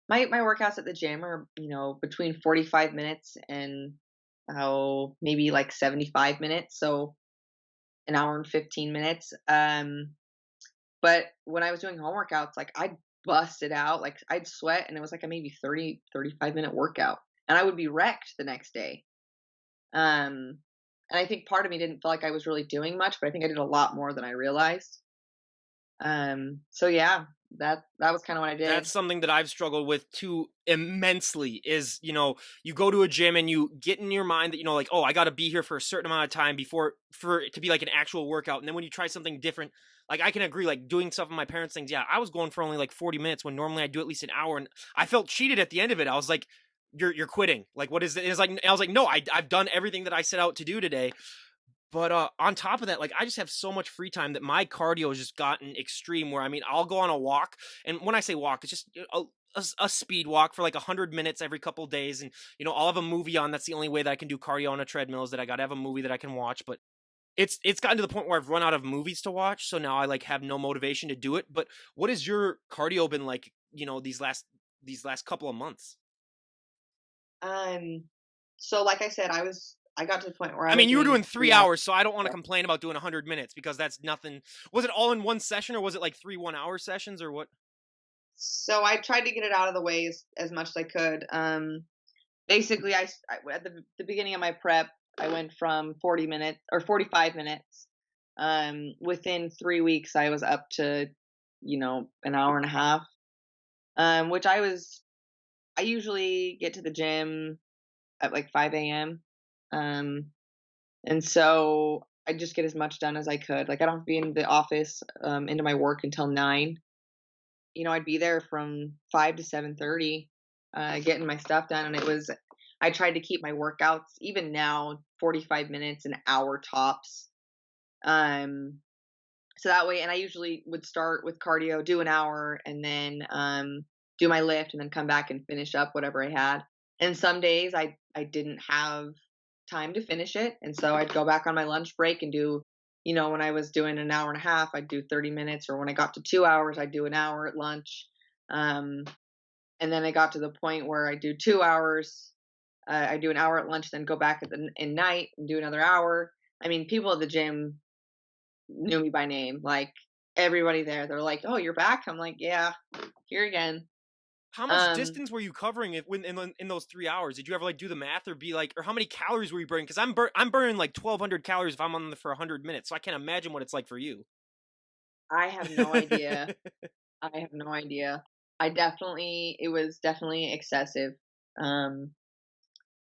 my workouts at the gym are, between 45 minutes and, maybe like 75 minutes, so an hour and 15 minutes. But when I was doing home workouts, like I'd bust it out, like I'd sweat, and it was like a maybe 30-35 minute workout, and I would be wrecked the next day. Um, and I think part of me didn't feel like I was really doing much, but I think I did a lot more than I realized. So yeah, that was kind of what I That's did. something that I've struggled with too immensely is, you go to a gym and you get in your mind that, like, oh, I got to be here for a certain amount of time before for it to be like an actual workout. And then when you try something different, like I can agree, like doing stuff in my parents' things. Yeah, I was going for only like 40 minutes when normally I do at least an hour. And I felt cheated at the end of it. I was like, you're quitting. Like, what is it? It's like, I was like, no, I've done everything that I set out to do today. But on top of that, like I just have so much free time that my cardio has just gotten extreme. Where I mean, I'll go on a walk, and when I say walk, it's just a speed walk for like 100 minutes every couple days, and I'll have a movie on. That's the only way that I can do cardio on a treadmill is that I got to have a movie that I can watch. But it's gotten to the point where I've run out of movies to watch, so now I like have no motivation to do it. But what has your cardio been like? These last couple of months. Um, so like I said, I got to the point where I I mean, was you were doing doing 3 hours. 3 hours, so I don't want to complain about doing 100 minutes because that's nothing. Was it all in one session, or was it like 3 1-hour sessions, or what? So I tried to get it out of the way as much as I could. Basically, at the beginning of my prep, I went from 40 minutes or 45 minutes. Within 3 weeks, I was up to, an hour and a half. Which I usually get to the gym at like 5 a.m. Um, and so I just get as much done as I could. Like I don't have to be in the office, into my work until 9. I'd be there from 5 to 7:30, getting my stuff done. And I tried to keep my workouts, even now, 45 minutes, an hour tops. Um, so that way, and I usually would start with cardio, do an hour, and then, do my lift, and then come back and finish up whatever I had. And some days I didn't have time to finish it, and so I'd go back on my lunch break and do, when I was doing an hour and a half, I'd do 30 minutes, or when I got to 2 hours, I'd do an hour at lunch. Um, and then I got to the point where I do 2 hours, I do an hour at lunch, then go back in night and do another hour. I mean, people at the gym knew me by name. Like everybody there, they're like, "Oh, you're back." I'm like, "Yeah, here again." How much Um, distance were you covering it when in those 3 hours? Did you ever like do the math or be like, or how many calories were you burning? Because I'm burning like 1,200 calories if I'm on the for 100 minutes, so I can't imagine what it's like for you. I have no idea. I have no idea. It was definitely excessive. Um,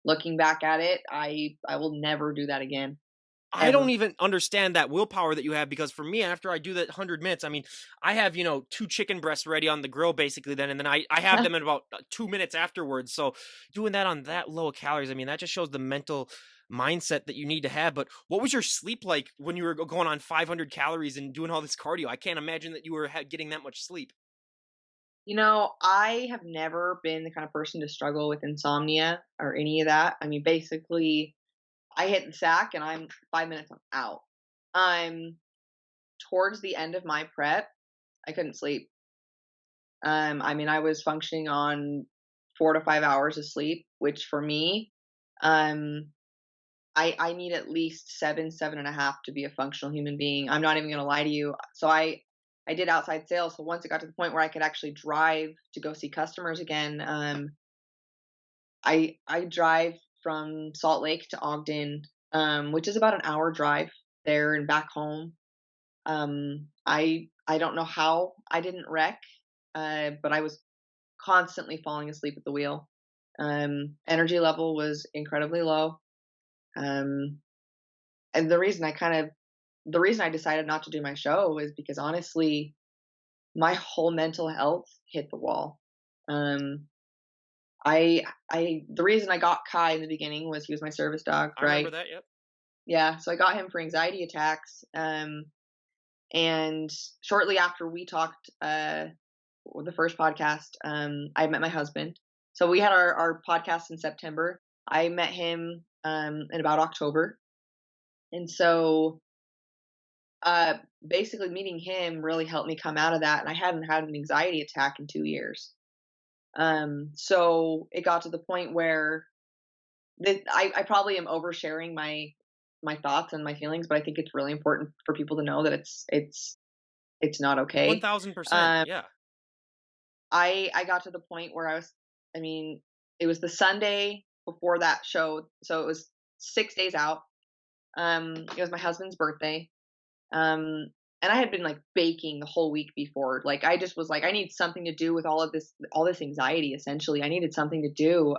Looking back at it, I will never do that again, I don't ever. even understand that willpower that you have because for me, after I do that 100 minutes, I mean, I have, two chicken breasts ready on the grill basically then, and then I have them in about 2 minutes afterwards. So doing that on that low of calories, I mean, that just shows the mental mindset that you need to have. But what was your sleep like when you were going on 500 calories and doing all this cardio? I can't imagine that you were getting that much sleep. I have never been the kind of person to struggle with insomnia or any of that. I mean, basically, I hit the sack and I'm 5 minutes, I'm out. I'm Towards the end of my prep, I couldn't sleep. I mean, I was functioning on 4 to 5 hours of sleep, which for me, um, I need at least 7.5 to be a functional human being. I'm not even going to lie to you. So I did outside sales. So once it got to the point where I could actually drive to go see customers again, I drive from Salt Lake to Ogden, which is about an hour drive there and back home. I don't know how I didn't wreck, but I was constantly falling asleep at the wheel. Energy level was incredibly low. Um, and the reason I decided not to do my show is because honestly, my whole mental health hit the wall. Um, the reason I got Kai in the beginning was he was my service dog, I remember right? that. Yep. Yeah, so I got him for anxiety attacks. And shortly after we talked, the first podcast, I met my husband. So we had our podcast in September. I met him in about October. And so basically meeting him really helped me come out of that. And I hadn't had an anxiety attack in 2 years. So it got to the point where I probably am oversharing my thoughts and my feelings, but I think it's really important for people to know that it's not okay. 1000%. Um, Yeah. I got to the point where I mean, it was the Sunday before that show, so it was 6 days out. It was my husband's birthday. And I had been like baking the whole week before. Like I just was like, I need something to do with all this anxiety. Essentially, I needed something to do.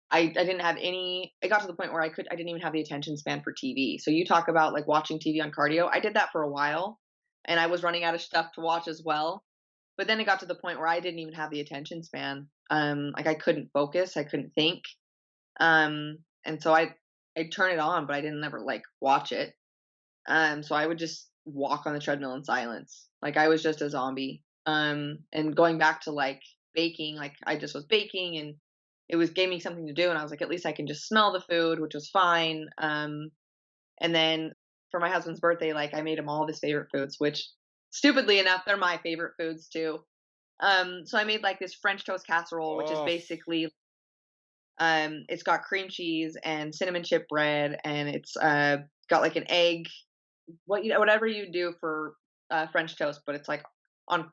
I didn't have any. It got to the point where I didn't even have the attention span for TV. So you talk about like watching TV on cardio. I did that for a while, and I was running out of stuff to watch as well. But then it got to the point where I didn't even have the attention span. Like I couldn't focus, I couldn't think. And so I'd turn it on, but I didn't ever like watch it. So I would just walk on the treadmill in silence. Like I was just a zombie. And going back to like baking, like I just was baking and gave me something to do. And I was like, at least I can just smell the food, which was fine. And then for my husband's birthday, like I made him all of his favorite foods, which stupidly enough, they're my favorite foods too. So I made like this French toast casserole, which is Oh, basically, it's got cream cheese and cinnamon chip bread, and it's got like an egg, whatever you do for French toast, but it's like on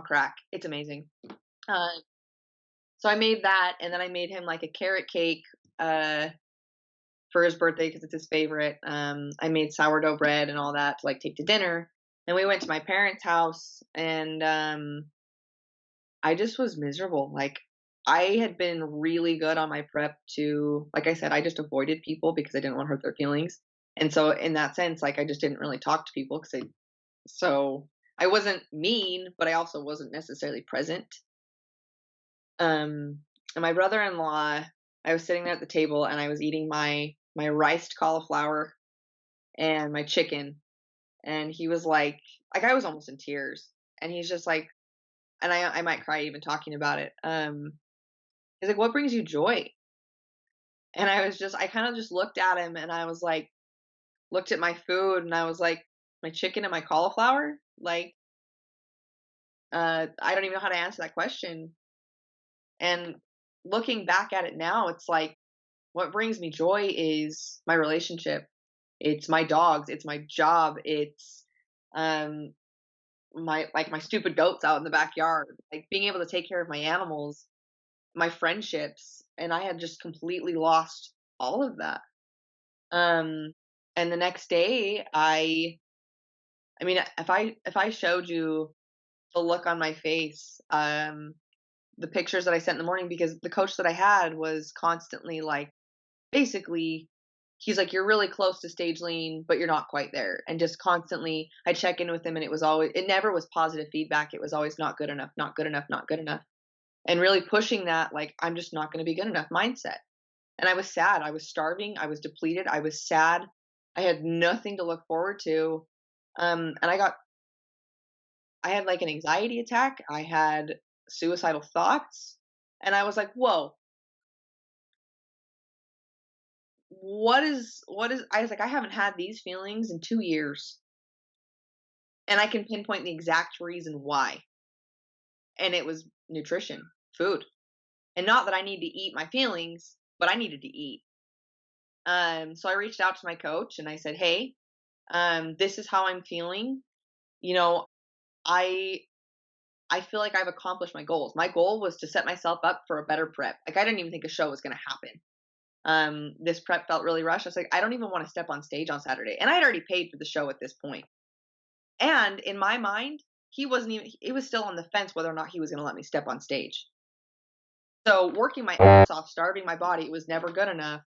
crack. It's amazing. Uh, so I made that, and then I made him like a carrot cake for his birthday because it's his favorite. I made sourdough bread and all that to like take to dinner. And we went to my parents' house, and I just was miserable. Like I had been really good on my prep to, like I said, I just avoided people because I didn't want to hurt their feelings. And so in that sense, like I just didn't really talk to people so I wasn't mean, but I also wasn't necessarily present. And my brother-in-law, I was sitting there at the table and I was eating my riced cauliflower and my chicken, and he was like I was almost in tears, and he's just like, and I might cry even talking about it. He's like, "What brings you joy?" And I kind of just looked at him, and I was like, looked at my food, and I was like, my chicken and my cauliflower. Like, I don't even know how to answer that question. And looking back at it now, it's like, what brings me joy is my relationship. It's my dogs. It's my job. It's um my stupid goats out in the backyard. Like being able to take care of my animals, my friendships, and I had just completely lost all of that. Um, and the next day, I mean, if I showed you the look on my face, the pictures that I sent in the morning, because the coach that I had was constantly like, basically, he's like, you're really close to stage lean, but you're not quite there. And just constantly, I check in with him, and it never was positive feedback. It was always not good enough, not good enough, not good enough. And really pushing that, like, I'm just not going to be good enough mindset. And I was sad. I was starving. I was depleted. I was sad. I had nothing to look forward to. And I had like an anxiety attack. I had suicidal thoughts. And I was like, whoa, I was like, I haven't had these feelings in 2 years. And I can pinpoint the exact reason why. And it was nutrition, food. And not that I need to eat my feelings, but I needed to eat. So I reached out to my coach and I said, hey, this is how I'm feeling. You know, I I feel like I've accomplished my goals. My goal was to set myself up for a better prep. Like I didn't even think a show was going to happen. This prep felt really rushed. I was like, I don't even want to step on stage on Saturday. And I had already paid for the show at this point. And in my mind, he wasn't even, it was still on the fence whether or not he was going to let me step on stage. So working my ass off, starving my body, it was never good enough.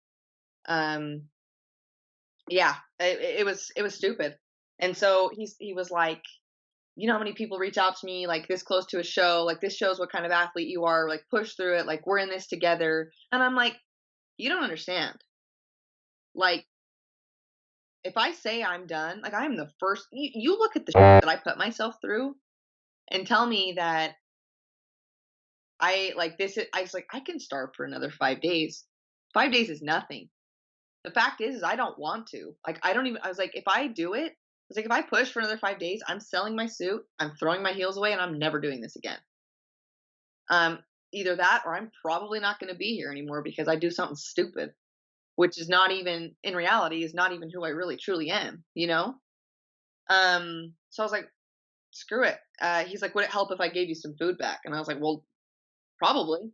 Um, yeah, it was stupid. And so he was like, you know how many people reach out to me like this close to a show, like this shows what kind of athlete you are, like push through it, like we're in this together. And I'm like, you don't understand. Like, if I say I'm done, like I'm the first, you look at the that I put myself through and tell me that I like this. I was like, I can starve for another 5 days. 5 days is nothing. The fact is I don't want to. Like, I don't even, I was like, if I do it, I was like, if I push for another 5 days, I'm selling my suit, I'm throwing my heels away, and I'm never doing this again. Um, Either that or I'm probably not going to be here anymore because I do something stupid, which is not even in reality is not even who I really truly am, you know? So I was like, screw it. He's like, would it help if I gave you some food back? And I was like, well, probably.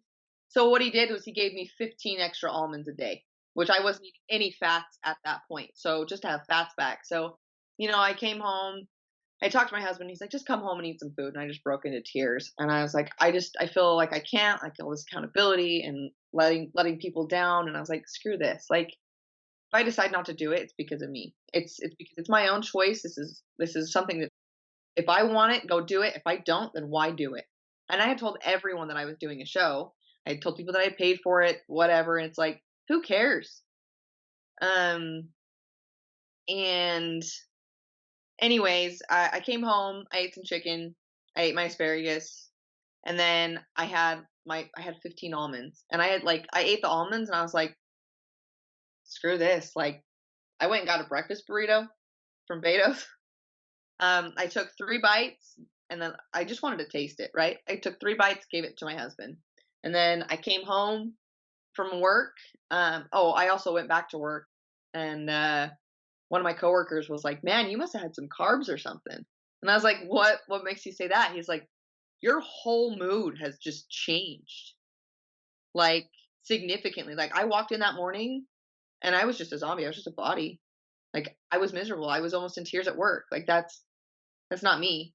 So what he did was he gave me 15 extra almonds a day, which I wasn't eating any fats at that point. So just to have fats back. So, I came home, I talked to my husband. He's like, just come home and eat some food. And I just broke into tears. And I was like, I feel like I can't, like all this accountability and letting people down. And I was like, screw this. Like, if I decide not to do it, it's because of me. It's because it's my own choice. This is something that if I want it, go do it. If I don't, then why do it? And I had told everyone that I was doing a show. I had told people that I had paid for it, whatever. And it's like, who cares? Um, and anyways, I came home, I ate some chicken, I ate my asparagus, and then I had 15 almonds. And I ate the almonds and I was like, screw this. Like, I went and got a breakfast burrito from Beto's. I took 3 bites and then I just wanted to taste it, right? I took 3 bites, gave it to my husband. And then I came home from work. I also went back to work, and one of my coworkers was like, "Man, you must have had some carbs or something." And I was like, What makes you say that?" He's like, "Your whole mood has just changed, like significantly. Like I walked in that morning and I was just a zombie. I was just a body. Like I was miserable. I was almost in tears at work. Like that's not me."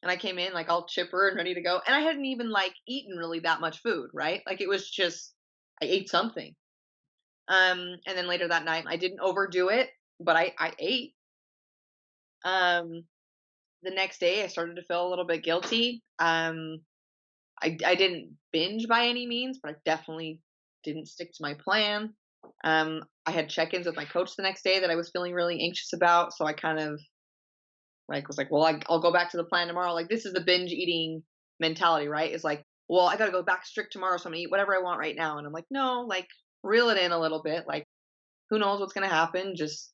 And I came in like all chipper and ready to go. And I hadn't even like eaten really that much food, right? Like it was just I ate something. And then later that night I didn't overdo it, but I ate. Um the next day I started to feel a little bit guilty. I didn't binge by any means, but I definitely didn't stick to my plan. I had check-ins with my coach the next day that I was feeling really anxious about, so I kind of like was like, well, I'll go back to the plan tomorrow. Like this is the binge eating mentality, right? It's like, well, I got to go back strict tomorrow, so I'm gonna eat whatever I want right now. And I'm like, no, like reel it in a little bit. Like, who knows what's gonna happen? Just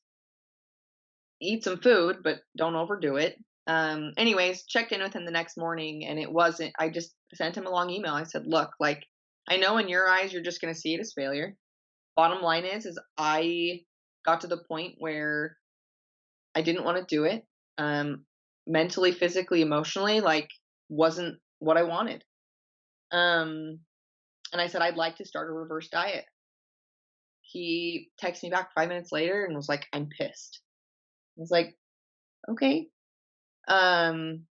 eat some food, but don't overdo it. Anyways, checked in with him the next morning, and it wasn't. I just sent him a long email. I said, look, like I know in your eyes you're just gonna see it as failure. Bottom line is I got to the point where I didn't want to do it. Um, Mentally, physically, emotionally, like wasn't what I wanted. Um, and I said I'd like to start a reverse diet. He texted me back 5 minutes later and was like, "I'm pissed." I was like, "Okay." Um,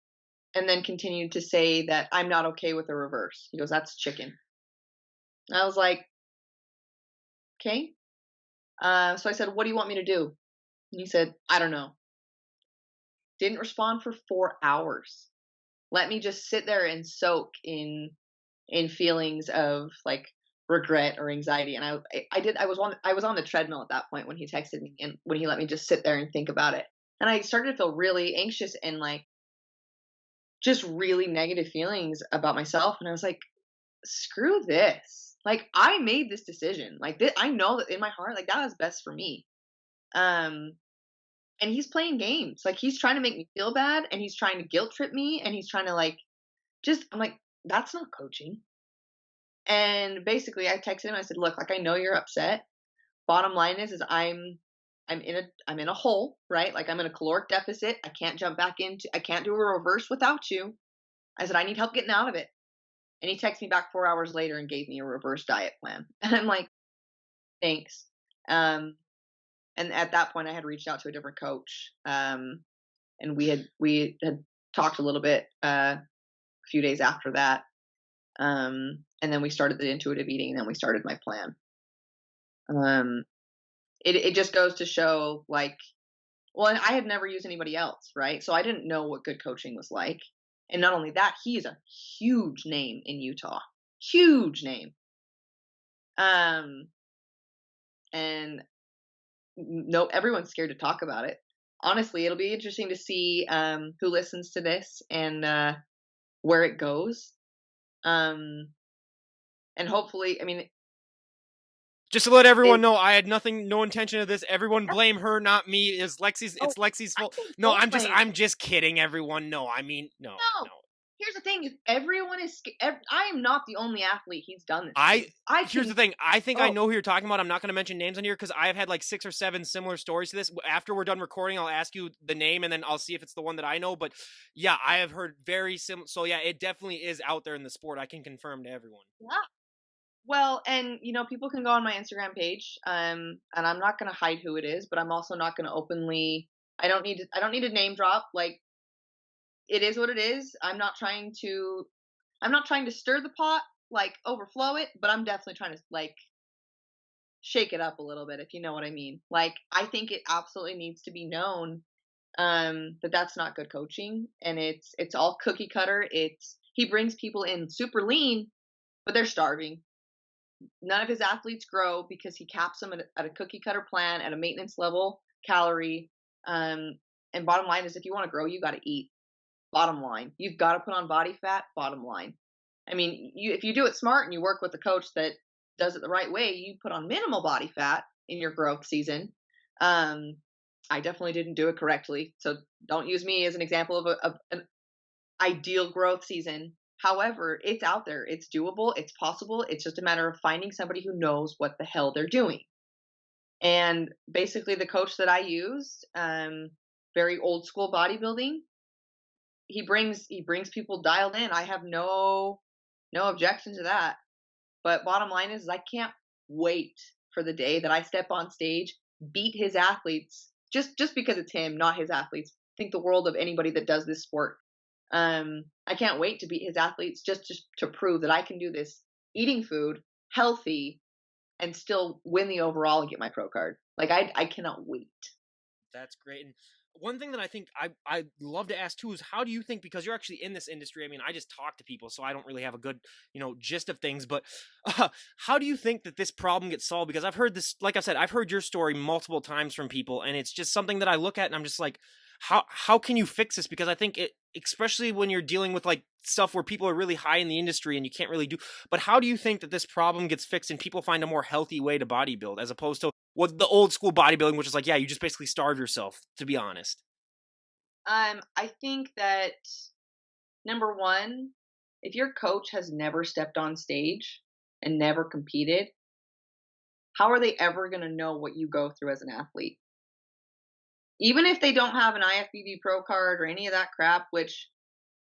and then continued to say that I'm not okay with a reverse. He goes, "That's chicken." I was like, "Okay." So I said, "What do you want me to do?" And he said, "I don't know." Didn't respond for 4 hours. Let me just sit there and soak in feelings of like regret or anxiety. And I was on the treadmill at that point when he texted me and when he let me just sit there and think about it. And I started to feel really anxious and like just really negative feelings about myself. And I was like, screw this. Like I made this decision. Like this, I know that in my heart, like that was best for me. Um, and he's playing games. Like he's trying to make me feel bad and he's trying to guilt trip me and he's trying to like I'm like, that's not coaching. And basically I texted him, I said, look, like I know you're upset. Bottom line is I'm in a hole, right? Like I'm in a caloric deficit. I can't do a reverse without you. I said, I need help getting out of it. And he texted me back 4 hours later and gave me a reverse diet plan. And I'm like, thanks. Um, and at that point I had reached out to a different coach. And we had talked a little bit, a few days after that. And then we started the intuitive eating, and then we started my plan. Um, it just goes to show, like, well, and I had never used anybody else, right? So I didn't know what good coaching was like. And not only that, he's a huge name in Utah, huge name. And no, everyone's scared to talk about it. Honestly, it'll be interesting to see who listens to this and where it goes. And hopefully, I mean, Just to let everyone it, know, I had no intention of this. Everyone blame her, not me. It's oh, Lexi's I fault. think No, don't blame. I'm just kidding, everyone. No, I mean, no. No, here's the thing: is everyone is. I am not the only athlete he's done this to. Here's the thing. I think I Oh, know who you're talking about. I'm not going to mention names on here because I've had like 6 or 7 similar stories to this. After we're done recording, I'll ask you the name and then I'll see if it's the one that I know. But yeah, I have heard very similar. So yeah, it definitely is out there in the sport. I can confirm to everyone. yeah. Well, and people can go on my Instagram page, and I'm not going to hide who it is, but I'm also not going to openly. I don't need to name drop. Like, it is what it is. I'm not trying to stir the pot, like overflow it, but I'm definitely trying to, like, shake it up a little bit, if you know what I mean. Like, I think it absolutely needs to be known, that that's not good coaching, and it's all cookie cutter. He brings people in super lean, but they're starving. None of his athletes grow because he caps them at a cookie cutter plan, at a maintenance level calorie. And bottom line is, if you want to grow, you got to eat. Bottom line, you've got to put on body fat. Bottom line, I mean, if you do it smart and you work with a coach that does it the right way, you put on minimal body fat in your growth season. I definitely didn't do it correctly, so don't use me as an example of an ideal growth season. However, it's out there, it's doable, it's possible. It's just a matter of finding somebody who knows what the hell they're doing. And basically, the coach that I used, very old school bodybuilding, he brings people dialed in. I have no objection to that. But bottom line is I can't wait for the day that I step on stage, beat his athletes, just because it's him, not his athletes. Think the world of anybody that does this sport. I can't wait to beat his athletes, just to prove that I can do this, eating food, healthy, and still win the overall and get my pro card. Like, I cannot wait. That's great. And one thing that I think I love to ask too is, how do you think, because you're actually in this industry, I mean, I just talk to people, so I don't really have a good, gist of things, but how do you think that this problem gets solved? Because I've heard this, like I said, I've heard your story multiple times from people, and it's just something that I look at and I'm just like, how can you fix this? Because I think it, especially when you're dealing with like stuff where people are really high in the industry and you can't really do, but how do you think that this problem gets fixed and people find a more healthy way to bodybuild, as opposed to what the old school bodybuilding, which is like, yeah, you just basically starve yourself, to be honest. I think that, number one, if your coach has never stepped on stage and never competed, how are they ever going to know what you go through as an athlete? Even if they don't have an IFBB pro card or any of that crap, which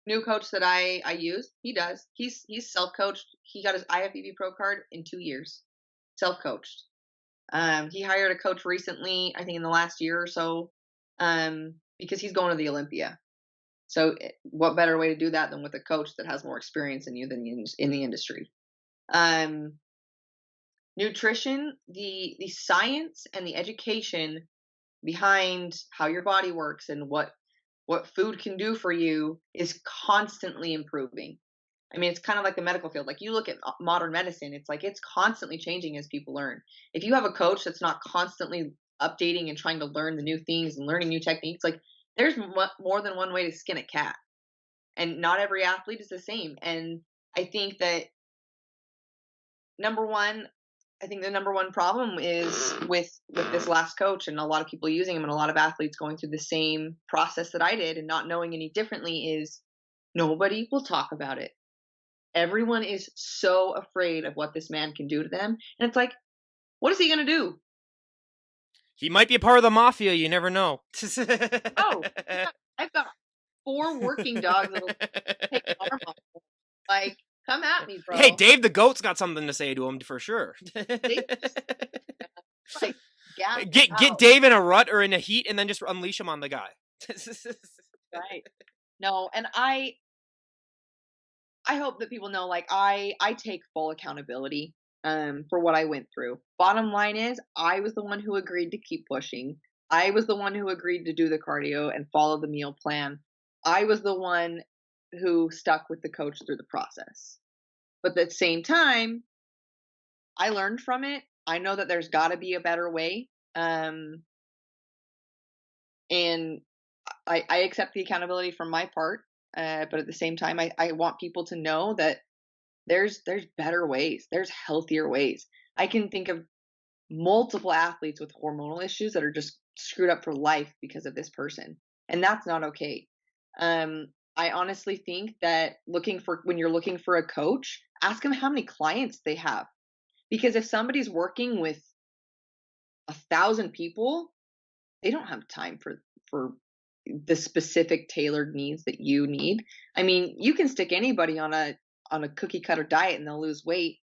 new coach that I use, he does. He's self-coached. He got his IFBB pro card in 2 years. Self-coached. He hired a coach recently, I think in the last year or so, because he's going to the Olympia. So what better way to do that than with a coach that has more experience than you in the industry? Nutrition, the science and the education behind how your body works and what food can do for you is constantly improving. I mean, it's kind of like the medical field. Like, you look at modern medicine, it's like it's constantly changing as people learn. If you have a coach that's not constantly updating and trying to learn the new things and learning new techniques, like, there's more than one way to skin a cat, and not every athlete is the same. And I think that number one, I think the number one problem is with this last coach, and a lot of people using him, and a lot of athletes going through the same process that I did and not knowing any differently, is nobody will talk about it. Everyone is so afraid of what this man can do to them. And it's like, what is he going to do? He might be a part of the mafia. You never know. Oh, yeah, I've got 4 working dogs that'll take an arm off. Like, come at me, bro. Hey, Dave the goat's got something to say to him for sure. They just, like, gas him Get out. Dave in a rut or in a heat, and then just unleash him on the guy. Right. No, and I hope that people know, like, I take full accountability for what I went through. Bottom line is, I was the one who agreed to keep pushing. I was the one who agreed to do the cardio and follow the meal plan. I was the one who stuck with the coach through the process. But at the same time, I learned from it. I know that there's got to be a better way. And I accept the accountability from my part. But at the same time, I want people to know that there's better ways. There's healthier ways. I can think of multiple athletes with hormonal issues that are just screwed up for life because of this person. And that's not okay. I honestly think that when you're looking for a coach, ask them how many clients they have. Because if somebody's working with 1,000 people, they don't have time for the specific tailored needs that you need. I mean, you can stick anybody on a cookie cutter diet and they'll lose weight,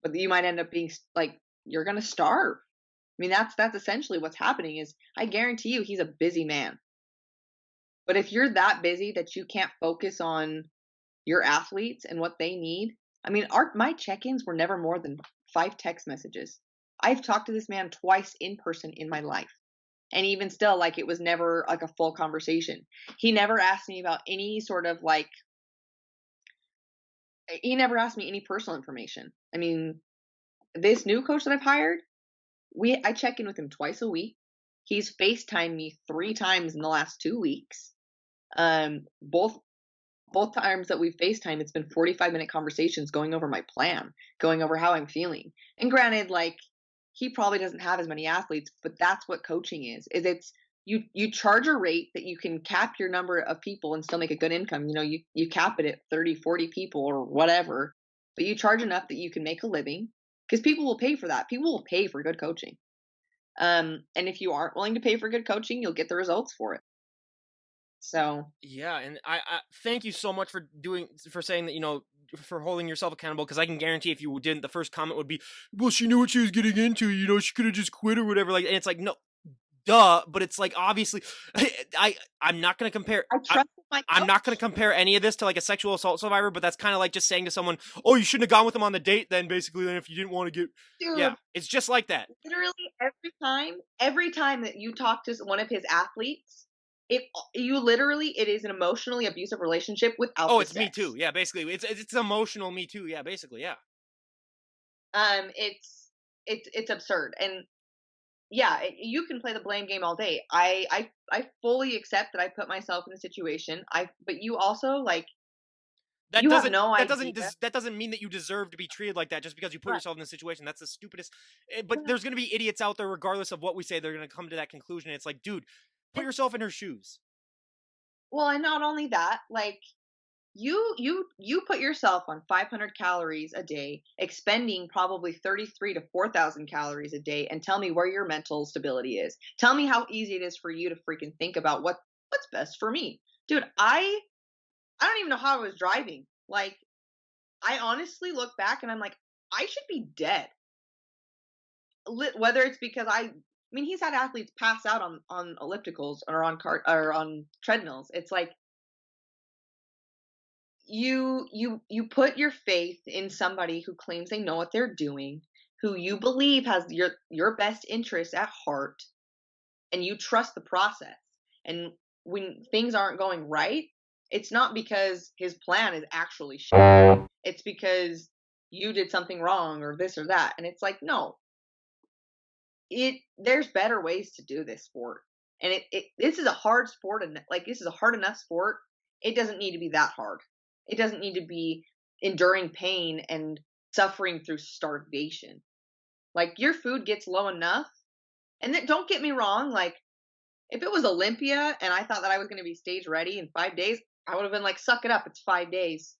but you might end up being like, you're going to starve. I mean, that's essentially what's happening. Is I guarantee you he's a busy man. But if you're that busy that you can't focus on your athletes and what they need, I mean, my check-ins were never more than 5 text messages. I've talked to this man twice in person in my life. And even still, like, it was never like a full conversation. He never asked me about any sort of like, he never asked me any personal information. I mean, this new coach that I've hired, I check in with him twice a week. He's FaceTimed me 3 times in the last 2 weeks. Both times that we've FaceTime, it's been 45-minute conversations going over my plan, going over how I'm feeling. And granted, like, he probably doesn't have as many athletes, but that's what coaching is it's you charge a rate that you can cap your number of people and still make a good income. You know, you cap it at 30, 40 people or whatever, but you charge enough that you can make a living, because people will pay for that. People will pay for good coaching. And if you aren't willing to pay for good coaching, you'll get the results for it. So yeah, and I thank you so much for saying that, you know, for holding yourself accountable, because I can guarantee if you didn't, the first comment would be, well, she knew what she was getting into, you know, she could have just quit or whatever. Like, and it's like, no, duh, but it's like, obviously, I'm not going to compare. I trust my I'm not coach. going to compare any of this to like a sexual assault survivor, but that's kind of like just saying to someone, oh, you shouldn't have gone with him on the date then, basically, then if you didn't want to get, Dude, yeah, it's just like that. literally every time that you talk to one of his athletes, it is an emotionally abusive relationship without Oh, the it's Me sex. Too. Yeah, basically, it's emotional Me Too. Yeah, basically, yeah. It's absurd. And yeah, you can play the blame game all day. I fully accept that I put myself in the situation. But you also, like, That you have doesn't no that idea. doesn't that doesn't mean that you deserve to be treated like that just because you put Right. yourself in the situation. That's the stupidest. But there's gonna be idiots out there, regardless of what we say, they're gonna come to that conclusion. It's like, dude, put yourself in her shoes. Well, and not only that, like, you put yourself on 500 calories a day, expending probably 33 to 4,000 calories a day, and tell me where your mental stability is. Tell me how easy it is for you to freaking think about what's best for me. Dude, I don't even know how I was driving. Like, I honestly look back and I'm like, I should be dead. Whether it's because I mean, he's had athletes pass out on ellipticals or on treadmills. It's like, you put your faith in somebody who claims they know what they're doing, who you believe has your best interests at heart, and you trust the process. And when things aren't going right, it's not because his plan is actually shit. It's because you did something wrong or this or that. And it's like, no, there's better ways to do this sport. And this is a hard sport, and like, this is a hard enough sport. It doesn't need to be that hard. It doesn't need to be enduring pain and suffering through starvation. Like, your food gets low enough. And then, don't get me wrong, like, if it was Olympia and I thought that I was going to be stage ready in 5 days, I would have been like, suck it up, it's 5 days.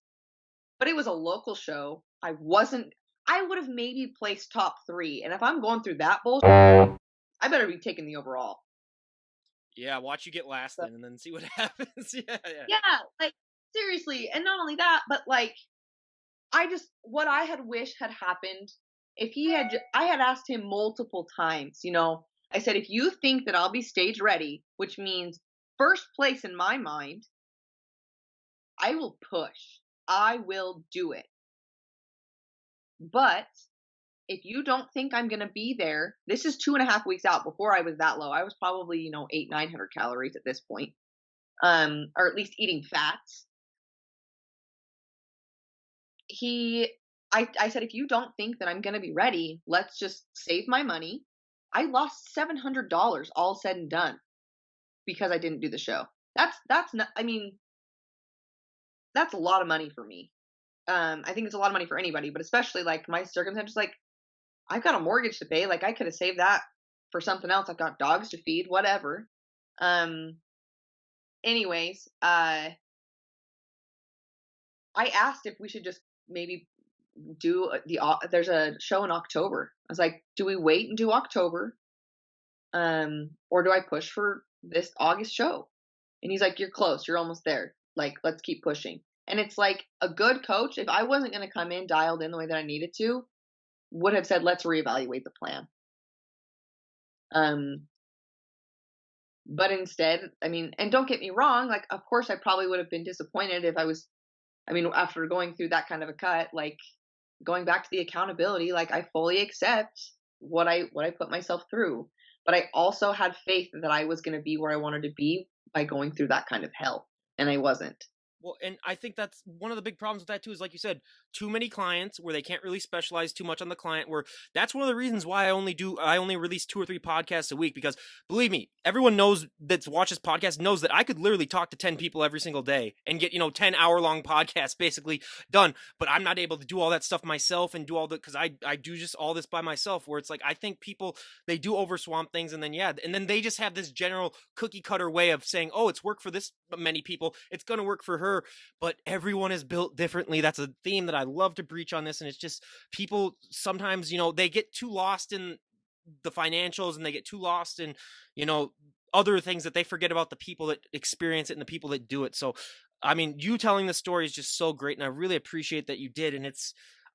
But it was a local show. I would have maybe placed top 3. And if I'm going through that bullshit, I better be taking the overall. Yeah, watch you get last So, then, and then see what happens. Yeah, yeah. yeah, like seriously, and not only that, but like what I had wished had happened if I had asked him multiple times, I said, if you think that I'll be stage ready, which means first place in my mind, I will push. I will do it. But if you don't think I'm going to be there, this is 2.5 weeks out. Before I was that low, I was probably, 900 calories at this point. Or at least eating fats. I said, if you don't think that I'm going to be ready, let's just save my money. I lost $700 all said and done because I didn't do the show. That's not, I mean, that's a lot of money for me. I think it's a lot of money for anybody, but especially like my circumstances, like I've got a mortgage to pay. Like I could have saved that for something else. I've got dogs to feed, whatever. Um, anyways, I asked if we should just maybe do there's a show in October. I was like, do we wait and do October? Or do I push for this August show? And he's like, you're close. You're almost there. Like, let's keep pushing. And it's like a good coach, if I wasn't going to come in dialed in the way that I needed to, would have said, let's reevaluate the plan. But instead, I mean, and don't get me wrong, like, of course, I probably would have been disappointed if after going through that kind of a cut, like going back to the accountability, like I fully accept what I put myself through. But I also had faith that I was going to be where I wanted to be by going through that kind of hell, and I wasn't. Well, and I think that's one of the big problems with that too, is like you said, too many clients where they can't really specialize too much on the client, where that's one of the reasons why I only release 2 or 3 podcasts a week, because believe me, everyone knows that watches podcasts knows that I could literally talk to 10 people every single day and get, 10-hour-long podcasts basically done, but I'm not able to do all that stuff myself and do all the, because I do just all this by myself, where it's like, I think people, they do over swamp things, and then they just have this general cookie cutter way of saying, oh, it's worked for this many people, it's going to work for her. But everyone is built differently. That's a theme that I love to preach on this. And it's just people sometimes, they get too lost in the financials, and they get too lost in, other things, that they forget about the people that experience it and the people that do it. So, I mean, you telling the story is just so great. And I really appreciate that you did. And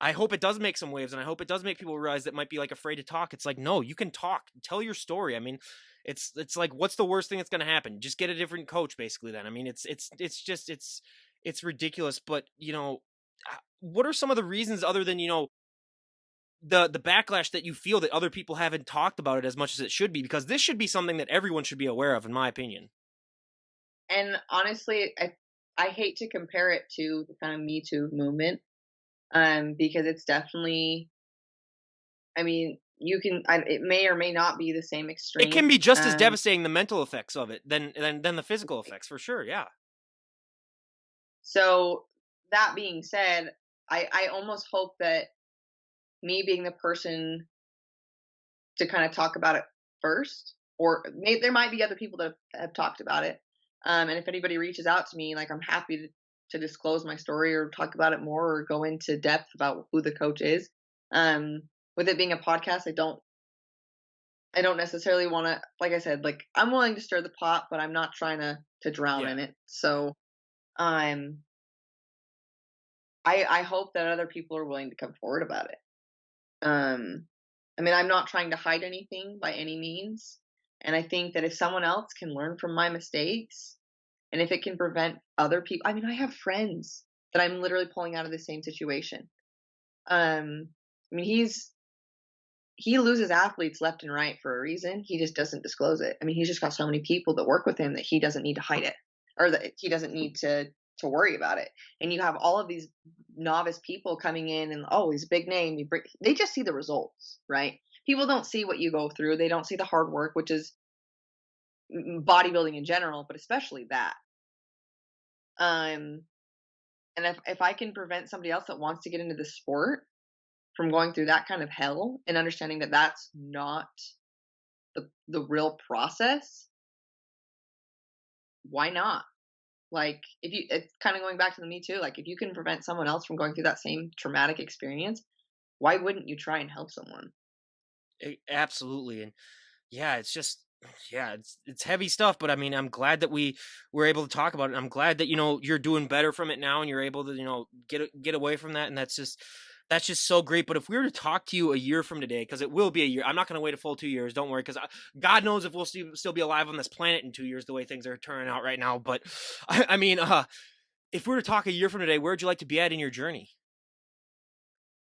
I hope it does make some waves, and I hope it does make people realize that might be like afraid to talk. It's like, no, you can talk, tell your story. I mean, it's like, what's the worst thing that's going to happen? Just get a different coach, basically. Then, I mean, it's ridiculous. But what are some of the reasons, other than the backlash, that you feel that other people haven't talked about it as much as it should be? Because this should be something that everyone should be aware of, in my opinion. And honestly, I hate to compare it to the kind of Me Too movement, because it's definitely, I mean, it may or may not be the same It can extreme. be just as devastating, the mental effects of it, than the physical effects, for sure. Yeah. So that being said, I almost hope that me being the person to kind of talk about it first, or there might be other people that have talked about it. And if anybody reaches out to me, like I'm happy to disclose my story or talk about it more or go into depth about who the coach is. With it being a podcast, I don't necessarily want to, like I said, like I'm willing to stir the pot, but I'm not trying to drown in it. So, I hope that other people are willing to come forward about it. I mean, I'm not trying to hide anything by any means. And I think that if someone else can learn from my mistakes, and if it can prevent other people, I mean, I have friends that I'm literally pulling out of the same situation. I mean, he loses athletes left and right for a reason. He just doesn't disclose it. I mean, he's just got so many people that work with him that he doesn't need to hide it, or that he doesn't need to worry about it. And you have all of these novice people coming in, and oh, he's a big name. They just see the results, right? People don't see what you go through. They don't see the hard work, which is bodybuilding in general, but especially that. And if I can prevent somebody else that wants to get into the sport from going through that kind of hell, and understanding that that's not the real process, why not? Like, it's kind of going back to the Me Too. Like, if you can prevent someone else from going through that same traumatic experience, why wouldn't you try and help someone? Absolutely. And Yeah, it's just yeah, it's heavy stuff, but I mean, I'm glad that we were able to talk about it. I'm glad that, you're doing better from it now and you're able to, get away from that, and that's just so great. But if we were to talk to you a year from today, because it will be a year, I'm not going to wait a full 2 years. Don't worry, because God knows if we'll still be alive on this planet in 2 years, the way things are turning out right now. But I mean, if we were to talk a year from today, where would you like to be at in your journey?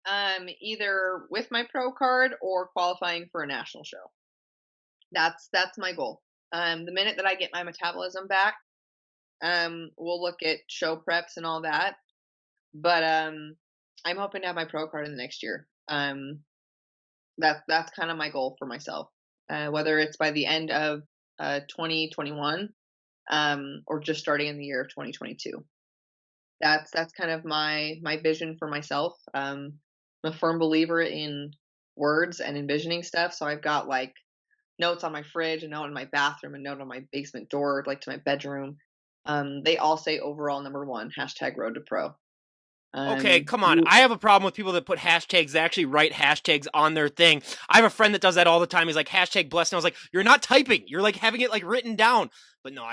Either with my pro card or qualifying for a national show. That's my goal. The minute that I get my metabolism back, we'll look at show preps and all that. But I'm hoping to have my pro card in the next year. That's kind of my goal for myself. Whether it's by the end of 2021, or just starting in the year of 2022. That's kind of my vision for myself. I'm a firm believer in words and envisioning stuff, so I've got like notes on my fridge, a note in my bathroom, a note on my basement door, like to my bedroom. They all say overall number one, hashtag road to pro. Okay, come on. You I have a problem with people that put hashtags, that actually write hashtags on their thing. I have a friend that does that all the time. He's like, hashtag blessed. And I was like, you're not typing. You're like having it like written down. But no,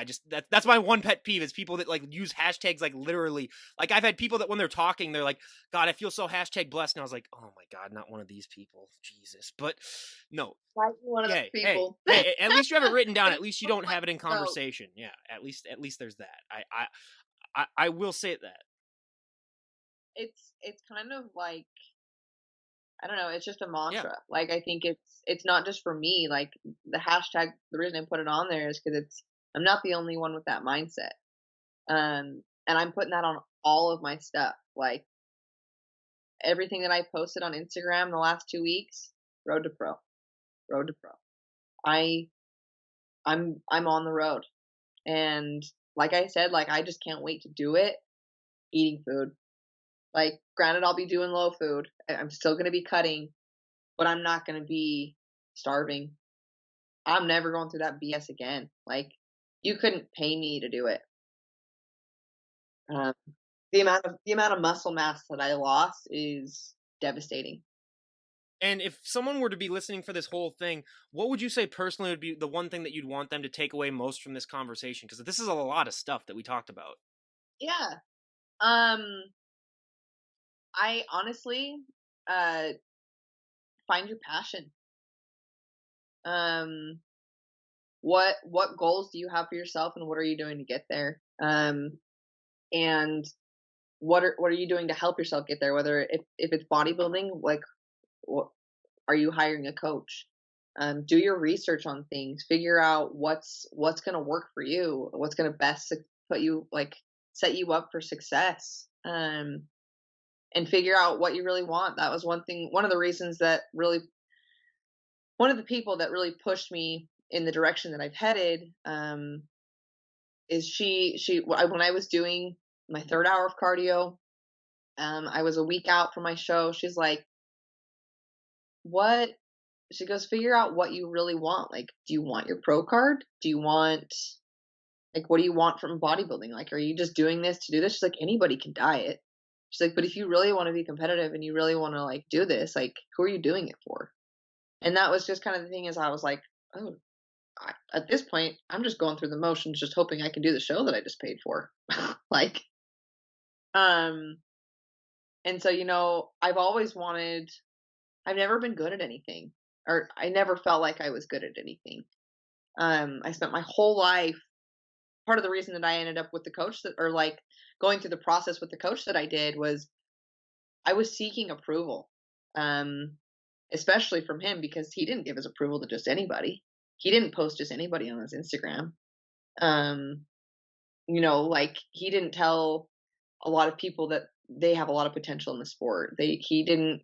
that's my one pet peeve is people that like use hashtags like literally. Like I've had people that when they're talking, they're like, God, I feel so hashtag blessed. And I was like, oh my God, not one of these people. Jesus. But no. might be one of those Hey, hey, people. hey, at least you have it written down. But At least you it's don't like, have it in no, conversation. Yeah, at least there's that. I will say that. it's kind of like, I don't know, it's just a Yeah. mantra. Like I think it's not just for me. Like the hashtag, the reason I put it on there is because I'm not the only one with that mindset. And I'm putting that on all of my stuff. Like everything that I posted on Instagram the last 2 weeks, road to pro, road to pro. I I'm on the road, and like I said, like I just can't wait to do it. Eating food, like granted, I'll be doing low food. I'm still gonna be cutting, but I'm not gonna be starving. I'm never going through that BS again. Like you couldn't pay me to do it. Um, the amount of muscle mass that I lost is devastating. And if someone were to be listening for this whole thing, what would you say personally would be the one thing that you'd want them to take away most from this conversation? Because this is a lot of stuff that we talked about. Yeah. Um, I honestly, uh, find your passion. Um, what goals do you have for yourself, and what are you doing to get there? And what are you doing to help yourself get there? Whether if it's bodybuilding, like what are you hiring a coach? Do your research on things. Figure out what's going to work for you. What's going to best put you like set you up for success. And figure out what you really want. That was one thing. One of the reasons that really one of the people that really pushed me in the direction that I've headed, is when I was doing my third hour of cardio, I was a week out from my show. She's like, what? She goes, figure out what you really want. Like, do you want your pro card? Do you want, like, what do you want from bodybuilding? Like, are you just doing this to do this? She's like, anybody can diet. She's like, but if you really want to be competitive and you really want to like do this, like, who are you doing it for? And that was just kind of the thing is I was like, oh, at this point, I'm just going through the motions, just hoping I can do the show that I just paid for. Like, um, and so, I've never been good at anything, or I never felt like I was good at anything. I spent my whole life, part of the reason that I ended up with the coach that, or like going through the process with the coach that I did was I was seeking approval. Especially from him because he didn't give his approval to just anybody. He didn't post just anybody on his Instagram. Um, like he didn't tell a lot of people that they have a lot of potential in the sport. He didn't.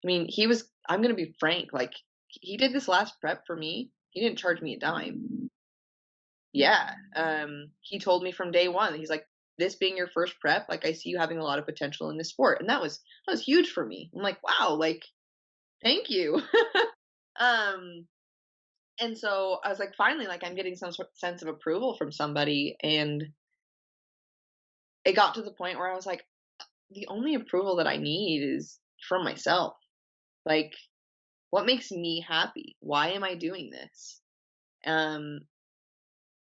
I mean, he was. I'm gonna be frank. Like he did this last prep for me. He didn't charge me a dime. Yeah. He told me from day one. He's like, this being your first prep, like I see you having a lot of potential in this sport, and that was huge for me. I'm like, wow, like thank you. um and so I was like, finally, like I'm getting some sort of sense of approval from somebody, and it got to the point where I was like, the only approval that I need is from myself. Like, what makes me happy? Why am I doing this? Um,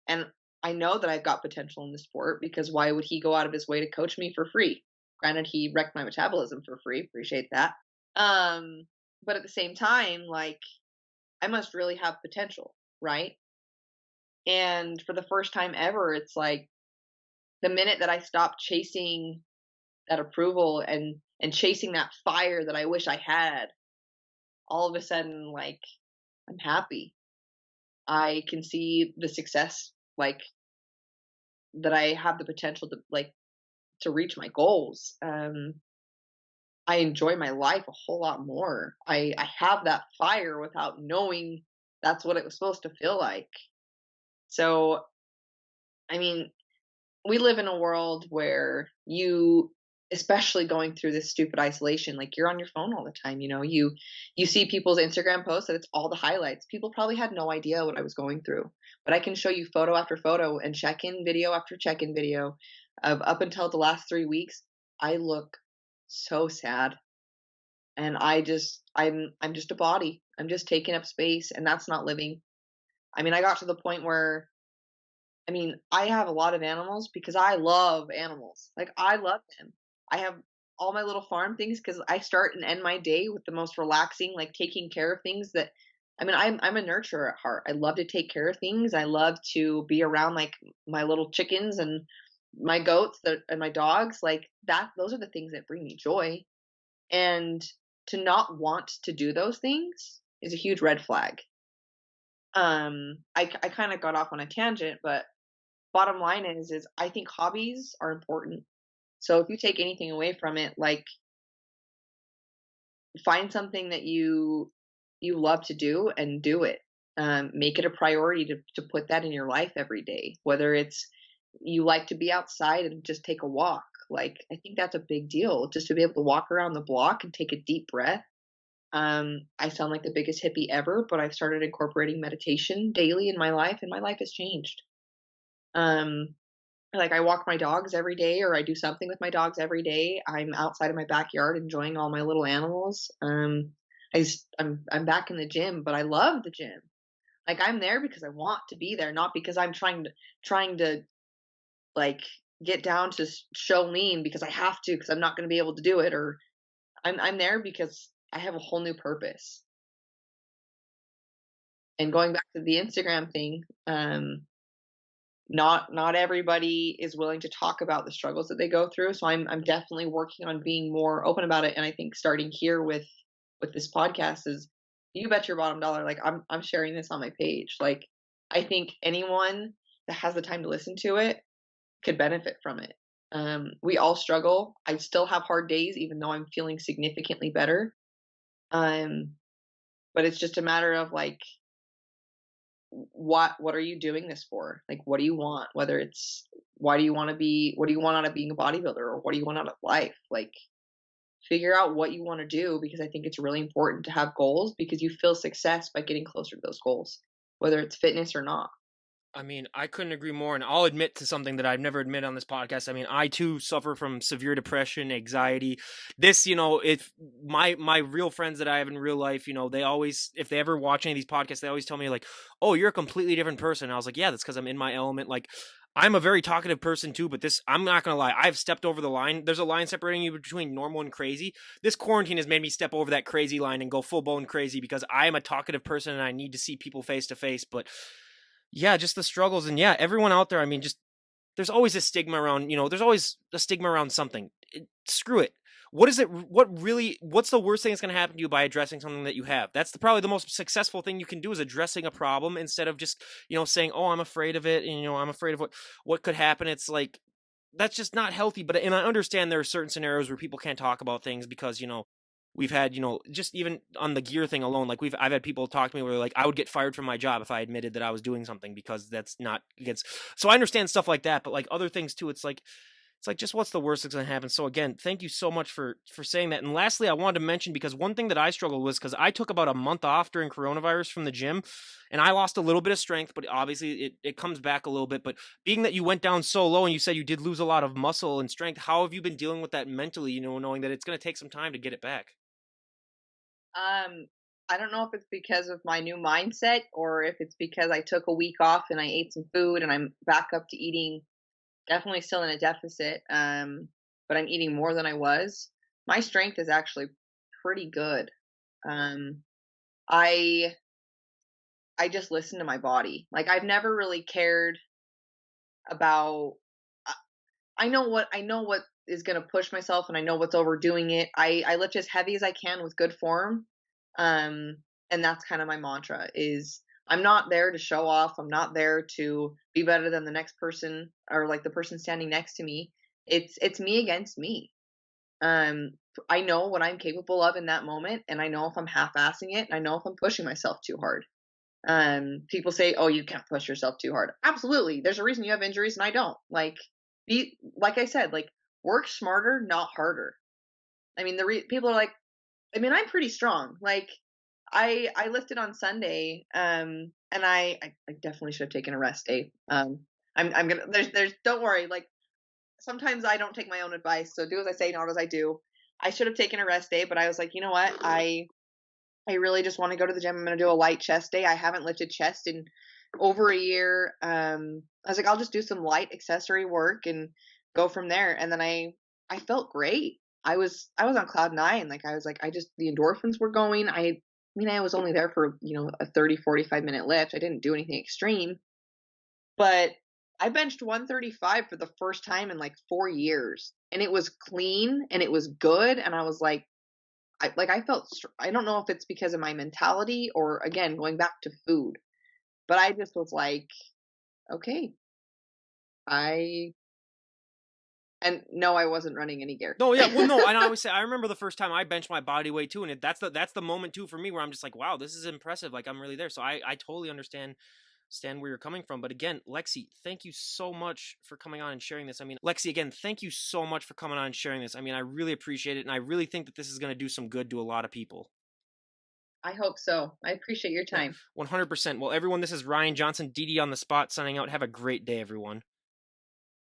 and I know that I've got potential in the sport because why would he go out of his way to coach me for free? Granted, he wrecked my metabolism for free. Appreciate that. Um, but at the same time, like I must really have potential, right? And for the first time ever, it's like the minute that I stopped chasing that approval and chasing that fire that I wish I had, all of a sudden, like I'm happy. I can see the success, like that I have the potential to reach my goals. I enjoy my life a whole lot more. I have that fire without knowing that's what it was supposed to feel like. So, I mean, we live in a world where you, especially going through this stupid isolation, like you're on your phone all the time, you see people's Instagram posts and it's all the highlights. People probably had no idea what I was going through, but I can show you photo after photo and check-in video after check-in video of up until the last 3 weeks. I look so sad, and I'm just a body. I'm just taking up space, and that's not living. I mean, I got to the point where, I mean, I have a lot of animals because I love animals. Like, I love them. I have all my little farm things because I start and end my day with the most relaxing, like taking care of things that, I mean, I'm a nurturer at heart. I love to take care of things. I love to be around like my little chickens and my goats and my dogs. Like that, those are the things that bring me joy. And to not want to do those things is a huge red flag. I kind of got off on a tangent, but bottom line is I think hobbies are important. So if you take anything away from it, like find something that you love to do and do it. Make it a priority to put that in your life every day. Whether it's you like to be outside and just take a walk, like I think that's a big deal. Just to be able to walk around the block and take a deep breath. I sound like the biggest hippie ever, but I've started incorporating meditation daily in my life, and my life has changed. Um, like I walk my dogs every day, or I do something with my dogs every day. I'm outside of my backyard enjoying all my little animals. I'm back in the gym, but I love the gym. Like I'm there because I want to be there, not because I'm trying to like get down to show lean because I have to because I'm not going to be able to do it, or I'm there because I have a whole new purpose. And going back to the Instagram thing, not everybody is willing to talk about the struggles that they go through. So I'm definitely working on being more open about it. And I think starting here with this podcast is you bet your bottom dollar. Like I'm sharing this on my page. Like I think anyone that has the time to listen to it could benefit from it. We all struggle. I still have hard days, even though I'm feeling significantly better. But it's just a matter of like what are you doing this for? Like what do you want? Whether it's what do you want out of being a bodybuilder, or what do you want out of life? Like figure out what you want to do, because I think it's really important to have goals, because you feel success by getting closer to those goals, whether it's fitness or not. I mean, I couldn't agree more, and I'll admit to something that I've never admitted on this podcast. I mean, I too suffer from severe depression, anxiety. This, if my real friends that I have in real life, they always, if they ever watch any of these podcasts, they always tell me like, "Oh, you're a completely different person." And I was like, "Yeah, that's because I'm in my element." Like, I'm a very talkative person too, but this, I'm not gonna lie, I've stepped over the line. There's a line separating you between normal and crazy. This quarantine has made me step over that crazy line and go full blown crazy because I am a talkative person and I need to see people face to face, but. Yeah, just the struggles, and yeah, everyone out there, I mean, just there's always a stigma around, there's always a stigma around something. Screw it. What is it? What's the worst thing that's going to happen to you by addressing something that you have? That's probably the most successful thing you can do, is addressing a problem instead of just, saying, "Oh, I'm afraid of it," and I'm afraid of what could happen. It's like that's just not healthy. But and I understand there are certain scenarios where people can't talk about things because we've had just even on the gear thing alone, like I've had people talk to me where like I would get fired from my job if I admitted that I was doing something, because that's not against. So I understand stuff like that, but like other things too, it's like just what's the worst that's going to happen. So again, thank you so much for saying that. And lastly, I wanted to mention, because one thing that I struggled with, because I took about a month off during coronavirus from the gym, and I lost a little bit of strength, but obviously it comes back a little bit. But being that you went down so low and you said you did lose a lot of muscle and strength, how have you been dealing with that mentally, knowing that it's going to take some time to get it back? Um, I don't know if it's because of my new mindset or if it's because I took a week off and I ate some food and I'm back up to eating, definitely still in a deficit, but I'm eating more than I was. My strength is actually pretty good. Um, I I just listen to my body. Like, I've never really cared about. I I know what is gonna push myself, and I know what's overdoing it. I lift as heavy as I can with good form, um, and that's kind of my mantra. Is I'm not there to show off. I'm not there to be better than the next person or like the person standing next to me. It's me against me. I know what I'm capable of in that moment, and I know if I'm half-assing it, and I know if I'm pushing myself too hard. People say, "Oh, you can't push yourself too hard." Absolutely. There's a reason you have injuries and I don't. Like, be like I said, like, work smarter, not harder. I mean, people are like, I mean, I'm pretty strong. Like, I lifted on Sunday, and I definitely should have taken a rest day. I'm gonna there's don't worry. Like, sometimes I don't take my own advice, so do as I say, not as I do. I should have taken a rest day, but I was like, you know what? I really just want to go to the gym. I'm going to do a light chest day. I haven't lifted chest in over a year. I was like, I'll just do some light accessory work and go from there. And then I felt great. I was on cloud nine. Like, I was like, the endorphins were going. I mean, I was only there for, a 30-45 minute lift. I didn't do anything extreme, but I benched 135 for the first time in like 4 years, and it was clean and it was good. And I was like, I don't know if it's because of my mentality or, again, going back to food, but I just was like, okay, I and no, I wasn't running any gear. No, yeah, well, no, and I always say I remember the first time I benched my body weight too, and that's the moment too for me where I'm just like, wow, this is impressive. Like, I'm really there. So I totally understand where you're coming from. But again, Lexi, thank you so much for coming on and sharing this. I mean, Lexi, again, thank you so much for coming on and sharing this. I mean, I really appreciate it, and I really think that this is going to do some good to a lot of people. I hope so. I appreciate your Yeah, time. 100%. Well, everyone, this is Ryan Johnson, DD on the spot, signing out. Have a great day, everyone.